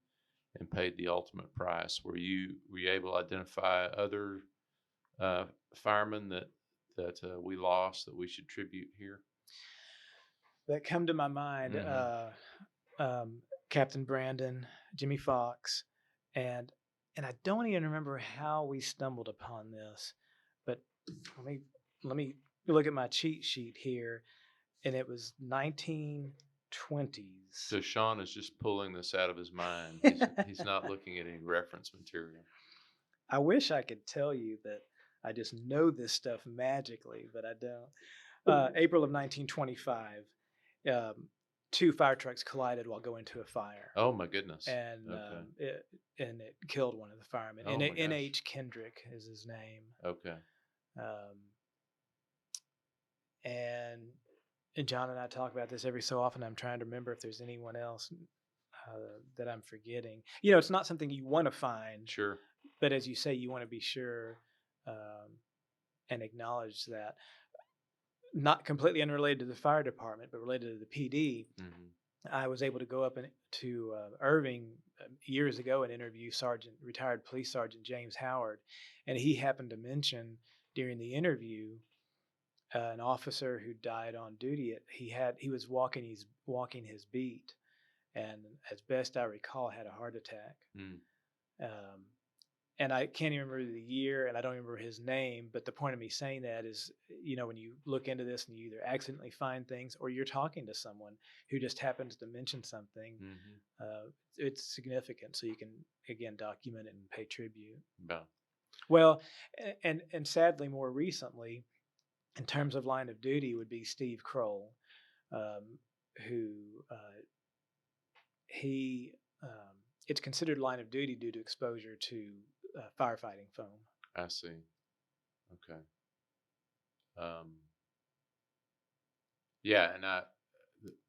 paid the ultimate price. Were you able to identify other firemen that we lost that we should tribute here? That come to my mind, Captain Brandon, Jimmy Fox, and I don't even remember how we stumbled upon this, but let me look at my cheat sheet here, and it was 1920s. So Sean is just pulling this out of his mind. He's not looking at any reference material. I wish I could tell you that I just know this stuff magically, but I don't. April of 1925, 2 fire trucks collided while going to a fire, Oh my goodness. and Okay. it killed one of the firemen. Oh my gosh. N.H. Kendrick is his name. Okay. Um, and John and I talk about this every so often. I'm trying to remember if there's anyone else that I'm forgetting. It's not something you want to find, Sure. but as you say, you want to be sure and acknowledge that. Not completely unrelated to the fire department, but related to the PD. Mm-hmm. I was able to go up to Irving years ago and interview retired police sergeant James Howard, and he happened to mention during the interview an officer who died on duty. He was walking his beat, and as best I recall, had a heart attack. Mm. And I can't even remember the year, and I don't remember his name. But the point of me saying that is, when you look into this and you either accidentally find things or you're talking to someone who just happens to mention something, Mm-hmm. it's significant. So you can, again, document it and pay tribute. Yeah. Well, and sadly, more recently, in terms of line of duty, would be Steve Kroll, who it's considered line of duty due to exposure to firefighting foam. I see. Okay. Yeah, and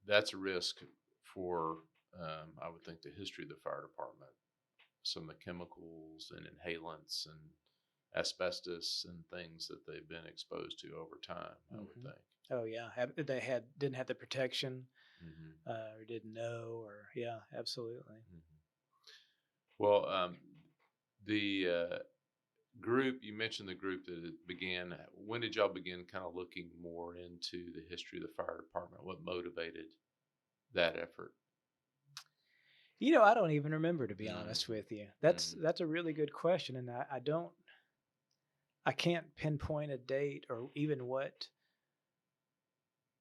that's a risk for I would think the history of the fire department. Some of the chemicals and inhalants and asbestos and things that they've been exposed to over time. I would think. Oh yeah, they didn't have the protection, Mm-hmm. or didn't know, or yeah, absolutely. Mm-hmm. Well, the group, you mentioned the group that it began. When did y'all begin kind of looking more into the history of the fire department? What motivated that effort? I don't even remember, to be honest with you. That's a really good question, and I can't pinpoint a date or even what.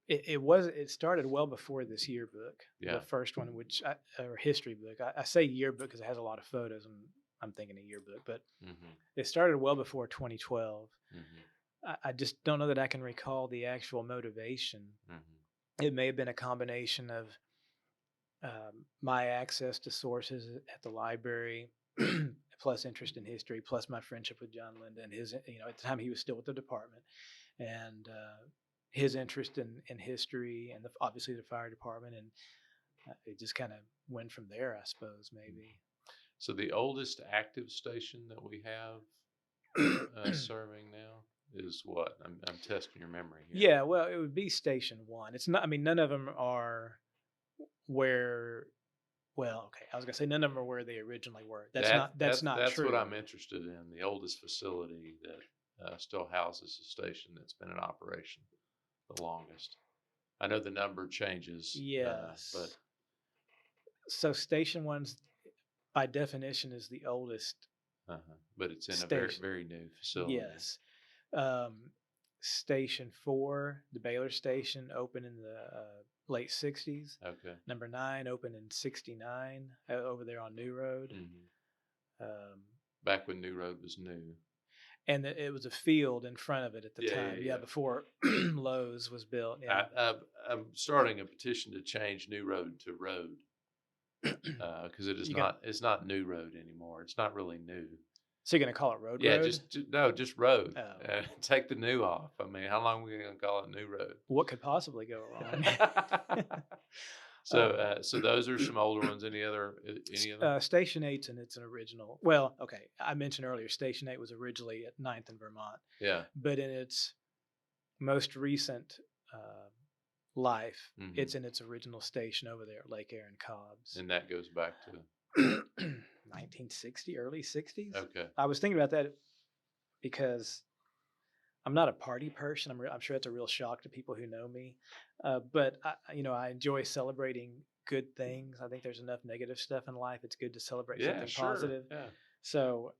It started well before this yearbook, Yeah. the first one, or history book. I say yearbook because it has a lot of photos, and I'm thinking a yearbook, but it started well before 2012. I just don't know that I can recall the actual motivation. It may have been a combination of my access to sources at the library, plus interest in history, plus my friendship with John Linda and his, at the time he was still with the department, and his interest in history and obviously the fire department, and it just kind of went from there, I suppose, maybe. So the oldest active station that we have serving now is what? I'm testing your memory here. Yeah, well, it would be Station 1. It's not. I mean, none of them are where. Well, okay, I was gonna say none of them are where they originally were. That's not That's true. what I'm interested in. The oldest facility that still houses a station that's been in operation the longest. I know the number changes. Yes. But so Station 1's by definition is the oldest. But it's in station. A very, very new facility. Yes. Station 4, the Baylor station, opened in the late 60s. Okay. Number 9 opened in 69 over there on New Road. Back when New Road was new. And it was a field in front of it at the time. Yeah. Before Lowe's was built. Yeah. I'm starting a petition to change New Road to Road because it's not New Road anymore. It's not really new. So you're gonna call it Road? Yeah, Road? just Road. Oh. Take the new off. I mean, how long are we gonna call it New Road? What could possibly go wrong? So those are some older ones. Any other? Station 8's in its original. Well, okay. I mentioned earlier Station 8 was originally at 9th and Vermont. Yeah. But in its most recent life, it's in its original station over there at Lake Aaron Cobb's. And that goes back to 1960, early 60s. Okay. I was thinking about that because I'm not a party person. I'm sure that's a real shock to people who know me. But I enjoy celebrating good things. I think there's enough negative stuff in life. It's good to celebrate something positive. Yeah. So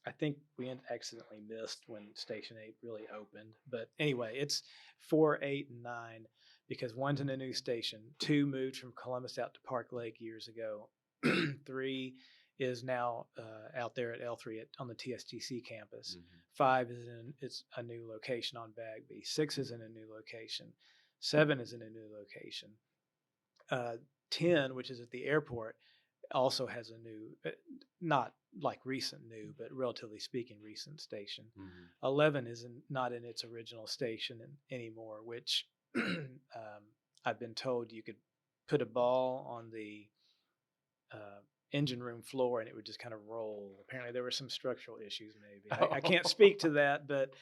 I think we accidentally missed when Station 8 really opened. But anyway, it's 4, 8, and 9 because 1's in a new station. 2 moved from Columbus out to Park Lake years ago. 3 is now out there at L3 on the TSTC campus. 5 is a new location on Bagby. 6 is in a new location. 7 is in a new location. 10, which is at the airport, also has a new, not like recent new, but relatively speaking, recent station. 11 is not in its original station anymore, which I've been told you could put a ball on the engine room floor and it would just kind of roll. Apparently there were some structural issues maybe. I can't speak to that, but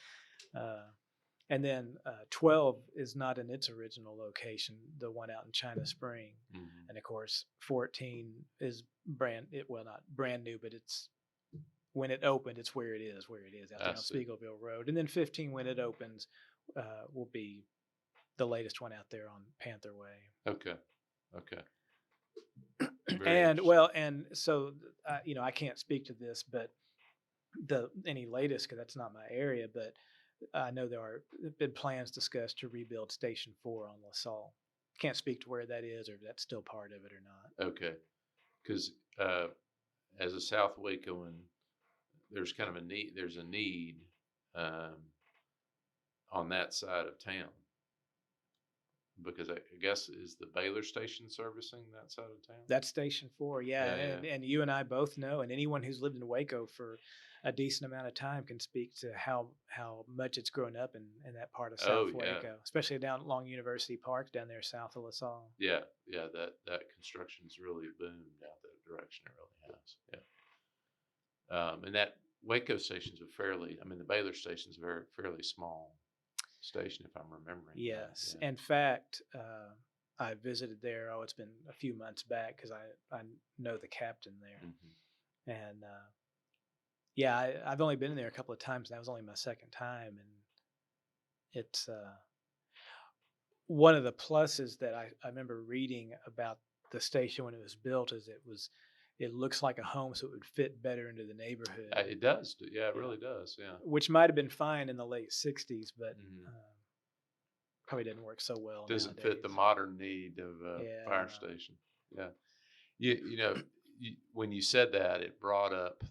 and then 12 is not in its original location, the one out in China Spring. And of course 14 is not brand new, but it's when it opened, it's where it is out there on Spiegelville Road. And then 15, when it opens, will be the latest one out there on Panther Way. Okay. And so I can't speak to this, but any latest, because that's not my area, but I know there have been plans discussed to rebuild Station 4 on LaSalle. Can't speak to where that is or if that's still part of it or not. Okay. Because as a South Wacoan, there's kind of a need on that side of town. Because I guess, is the Baylor station servicing that side of town? That's Station 4, yeah. And you and I both know, and anyone who's lived in Waco for a decent amount of time can speak to how much it's grown up in that part of South Waco, especially down along University Park down there south of LaSalle. Yeah, that construction's really boomed out that direction. It really has. And that Waco station's the Baylor station's a fairly small station, if I'm remembering. Yes. In fact, I visited there. It's been a few months back because I know the captain there. And I've only been in there a couple of times. And that was only my second time. And it's one of the pluses that I remember reading about the station when it was built is it looks like a home, so it would fit better into the neighborhood. It does. Yeah, it really does. Yeah. Which might have been fine in the late 60s, but probably didn't work so well. Doesn't fit the modern need of a fire station. Yeah. When you said that, it brought up,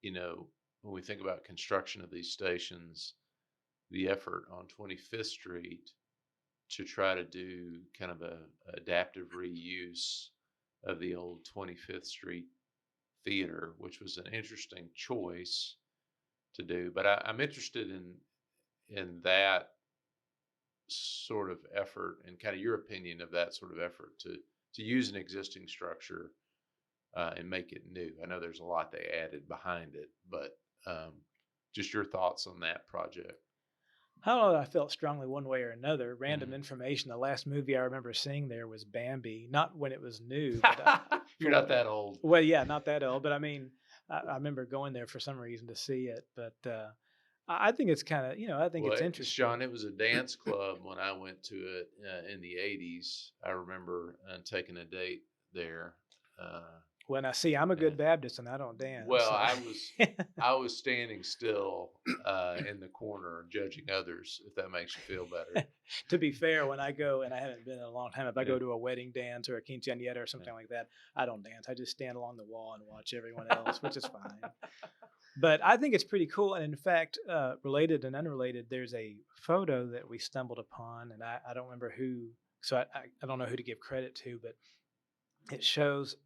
when we think about construction of these stations, the effort on 25th Street to try to do kind of a adaptive reuse of the old 25th Street Theater, which was an interesting choice to do. But I'm interested in that sort of effort and kind of your opinion of that sort of effort to use an existing structure and make it new. I know there's a lot they added behind it, but just your thoughts on that project. I don't know. I felt strongly one way or another. Random information. The last movie I remember seeing there was Bambi. Not when it was new. But You're not that old. Well, yeah, not that old. But I mean, I remember going there for some reason to see it. But I think it's kind of, it's interesting. Sean, it was a dance club when I went to it in the 80s. I remember taking a date there. Well, now see, I'm a good Baptist and I don't dance. Well, so. I was standing still in the corner judging others, if that makes you feel better. To be fair, when I go, and I haven't been in a long time, if I go to a wedding dance or a quinceañera or something like that, I don't dance. I just stand along the wall and watch everyone else, which is fine. But I think it's pretty cool. And in fact, related and unrelated, there's a photo that we stumbled upon, and I don't remember who, so I don't know who to give credit to, but it shows...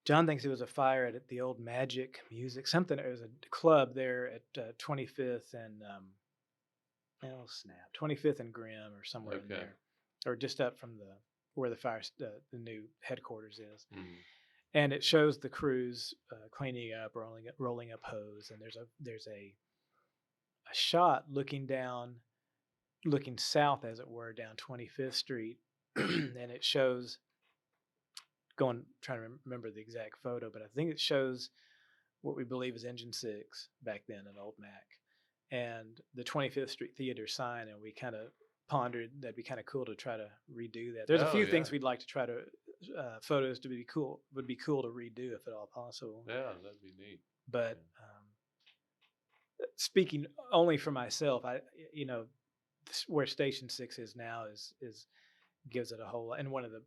John thinks it was a fire at the old Magic Music, something. It was a club there at 25th and 25th and Grimm or somewhere in there, or just up from where the fire the new headquarters is. And it shows the crews cleaning up, rolling up hose, and there's a shot looking south, as it were, down 25th Street, and it shows. Trying to remember the exact photo, but I think it shows what we believe is Engine 6 back then, an old Mac, and the 25th Street Theater sign, and we kind of pondered that'd be kind of cool to try to redo that. There's a few things we'd like to try to photos to be cool, would be cool to redo if at all possible. Yeah, that'd be neat. But speaking only for myself, where Station 6 is now is gives it a whole lot. And one of the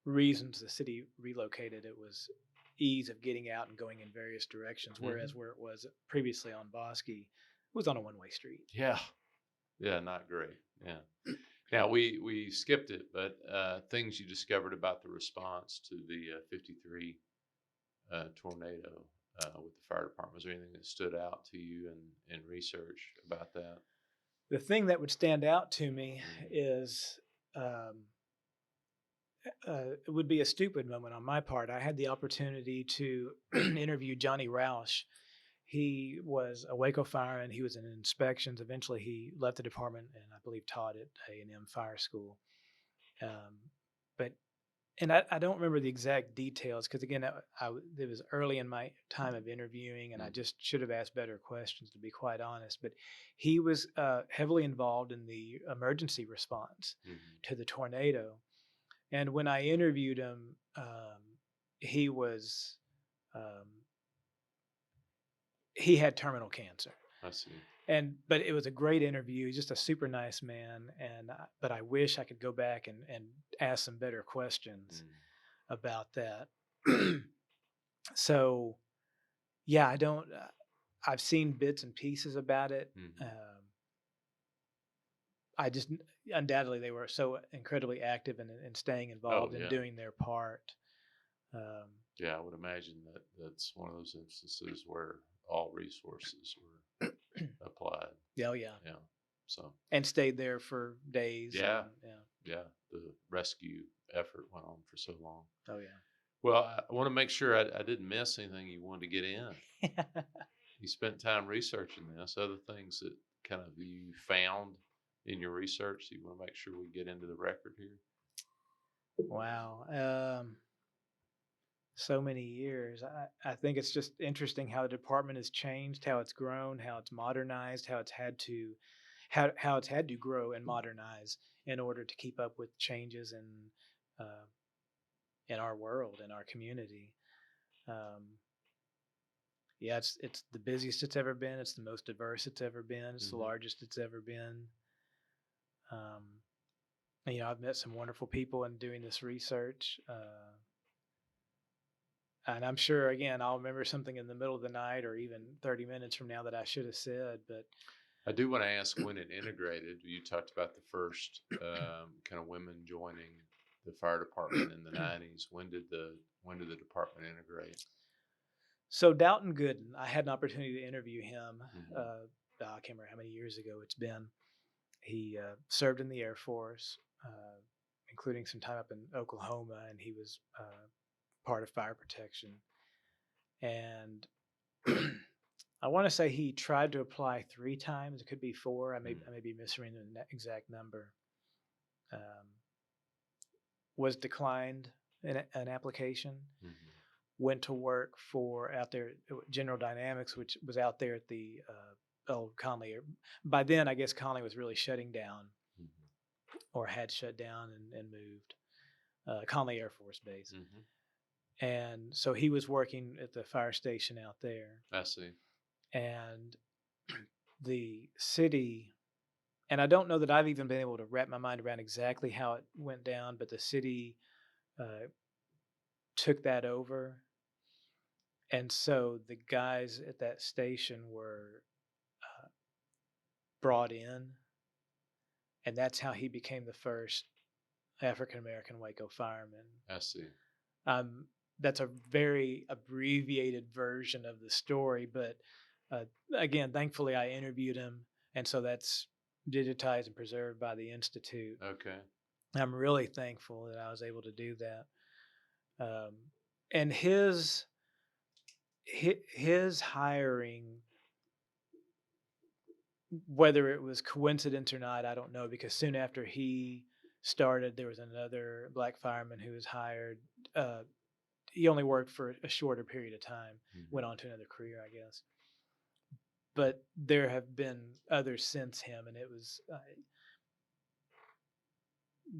reasons the city relocated it was ease of getting out and going in various directions, whereas where it was previously on Bosque, it was on a one-way street. Yeah, not great. Yeah. Now we skipped it, but things you discovered about the response to the '53 tornado with the fire department. Was there anything that stood out to you in research about that? The thing that would stand out to me is um, it would be a stupid moment on my part. I had the opportunity to interview Johnny Roush. He was a Waco fireman. He was in inspections. Eventually, he left the department and I believe taught at A&M Fire School. Um, but and I don't remember the exact details because again, it was early in my time of interviewing, and I just should have asked better questions to be quite honest. But he was heavily involved in the emergency response to the tornado, and when I interviewed him, he was um, he had terminal cancer. I see. But it was a great interview. He's just a super nice man, but I wish I could go back and ask some better questions about that. So, yeah, I don't. I've seen bits and pieces about it. I just undoubtedly they were so incredibly active in staying involved and doing their part. Yeah, I would imagine that's one of those instances where all resources were applied. Oh yeah. Yeah. So. And stayed there for days. Yeah. And, yeah. The rescue effort went on for so long. Oh yeah. Well, I want to make sure I didn't miss anything you wanted to get in. You spent time researching this. Other things that kind of you found in your research that you want to make sure we get into the record here. Wow. So many years. I think it's just interesting how the department has changed, how it's grown, how it's modernized, how it's had to grow and modernize in order to keep up with changes in our world, in our community. Yeah, it's the busiest it's ever been. It's the most diverse it's ever been. It's the largest it's ever been. And, I've met some wonderful people in doing this research. And I'm sure, again, I'll remember something in the middle of the night or even 30 minutes from now that I should have said. But I do want to ask when it integrated. You talked about the first kind of women joining the fire department in the '90s. When did the department integrate? So Dalton Gooden, I had an opportunity to interview him. I can't remember how many years ago it's been. He served in the Air Force, including some time up in Oklahoma, and he was part of fire protection. And I want to say he tried to apply 3 times. It could be 4. I may be misreading the exact number. Was declined in an application. Went to work for out there General Dynamics, which was out there at the old Conley. By then, I guess Conley was really shutting down, or had shut down and moved. Conley Air Force Base. And so he was working at the fire station out there. I see. And the city, and I don't know that I've even been able to wrap my mind around exactly how it went down, but the city took that over. And so the guys at that station were brought in, and that's how he became the first African-American Waco fireman. I see. That's a very abbreviated version of the story, but again, thankfully I interviewed him, and so that's digitized and preserved by the Institute. Okay. I'm really thankful that I was able to do that. And his hiring, whether it was coincidence or not, I don't know, because soon after he started, there was another black fireman who was hired. He only worked for a shorter period of time, went on to another career, I guess. But there have been others since him, and it was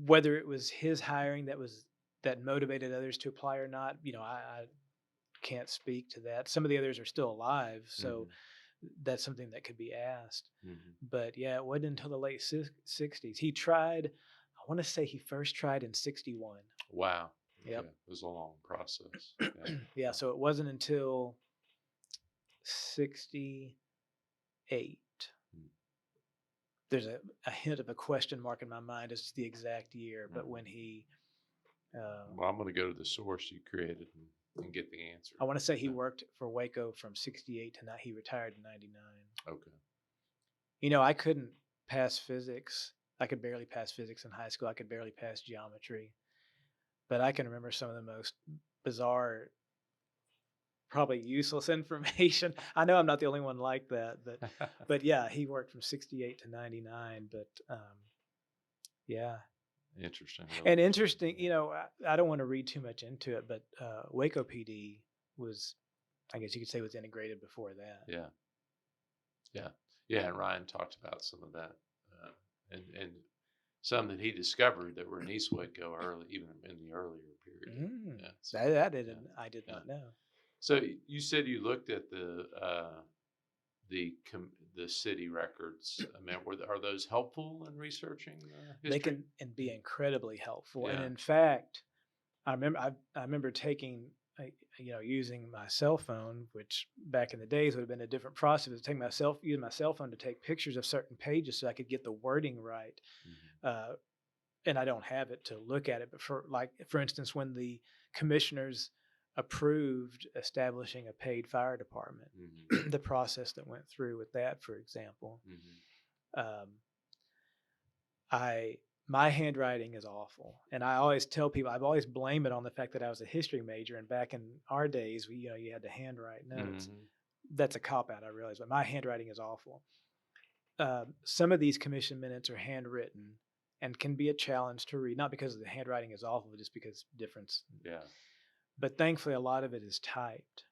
whether it was his hiring that motivated others to apply or not. I can't speak to that. Some of the others are still alive, so that's something that could be asked. But yeah, it wasn't until the late 60s. He tried, I want to say he first tried in 61. Wow. Yep. Okay. It was a long process. Yeah, so it wasn't until 68 there's a hint of a question mark in my mind as to the exact year, but when he, Well, I'm going to go to the source you created and get the answer. I want to say he worked for Waco from 68 to he retired in 99. Okay. You know, I couldn't pass physics. I could barely pass physics in high school. I could barely pass geometry. But I can remember some of the most bizarre, probably useless information. I know I'm not the only one like that, but yeah, he worked from 68 to 99. But yeah. Interesting. And interesting, you know, I don't want to read too much into it, but Waco PD was, I guess you could say, was integrated before that. Yeah. And Ryan talked about some of that, and some that he discovered that were in East Waco early, even in the earlier period. Mm. Yeah, so, I did not know. So you said you looked at the city records. I mean, are those helpful in researching history? They can and be incredibly helpful. Yeah. And in fact, I remember taking, using my cell phone, which back in the days would have been a different process. Using my cell phone to take pictures of certain pages so I could get the wording right. Mm-hmm. And I don't have it to look at it, but for instance, when the commissioners approved establishing a paid fire department, Mm-hmm. the process that went through with that, for example, Mm-hmm. my handwriting is awful, and I always tell people, I've always blamed it on the fact that I was a history major, and back in our days, you had to handwrite notes. Mm-hmm. That's a cop out, I realize, but my handwriting is awful. Some of these commission minutes are handwritten and can be a challenge to read, not because the handwriting is awful, but just because difference. Yeah. But thankfully, a lot of it is typed.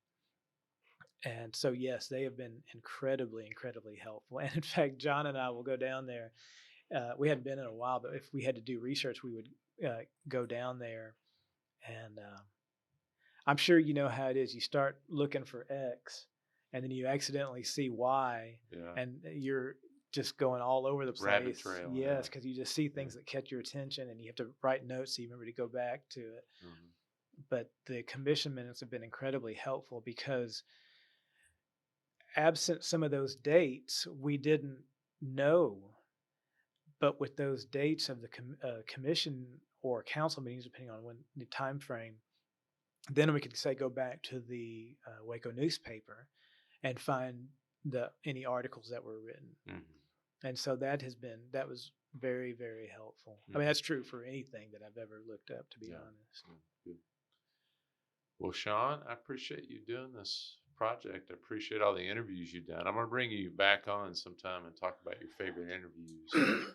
And so, yes, they have been incredibly, incredibly helpful. And in fact, John and I will go down there. We hadn't been in a while, but if we had to do research, we would go down there. And I'm sure you know how it is. You start looking for X, and then you accidentally see Y, and you're just going all over the place. Rabbit trail. Yes, because you just see things that catch your attention, and you have to write notes so you remember to go back to it. Mm-hmm. But the commission minutes have been incredibly helpful because absent some of those dates, we didn't know. But with those dates of the commission or council meetings, depending on when the time frame, then we could say go back to the Waco newspaper and find any articles that were written. Mm-hmm. And so that was very, very helpful. Mm-hmm. I mean, that's true for anything that I've ever looked up, to be honest. Good. Well, Sean, I appreciate you doing this project. I appreciate all the interviews you've done. I'm going to bring you back on sometime and talk about your favorite interviews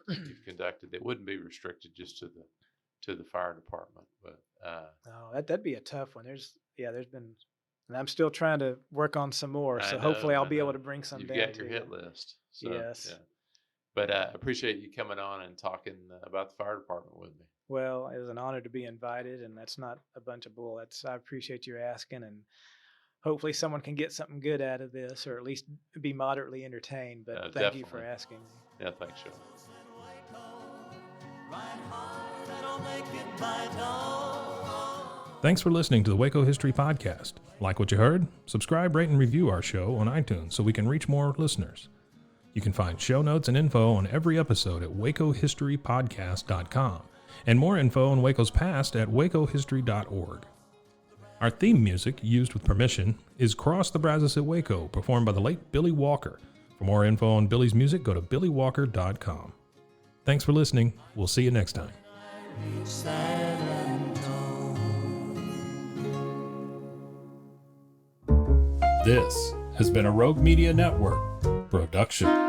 you've conducted that wouldn't be restricted just to the fire department. But that'd be a tough one. There's been, and I'm still trying to work on some more. So hopefully I'll be able to bring some down. You've got your hit list. So, yes. Yeah. But I appreciate you coming on and talking about the fire department with me. Well, it was an honor to be invited, and that's not a bunch of bull. I appreciate you asking, and hopefully someone can get something good out of this, or at least be moderately entertained. But thank you for asking me. Yeah, thanks, Sean. Thanks for listening to the Waco History Podcast. Like what you heard? Subscribe, rate, and review our show on iTunes so we can reach more listeners. You can find show notes and info on every episode at wacohistorypodcast.com, and more info on Waco's past at wacohistory.org. Our theme music, used with permission, is Cross the Brazos at Waco, performed by the late Billy Walker. For more info on Billy's music, go to billywalker.com. Thanks for listening. We'll see you next time. This has been a Rogue Media Network production.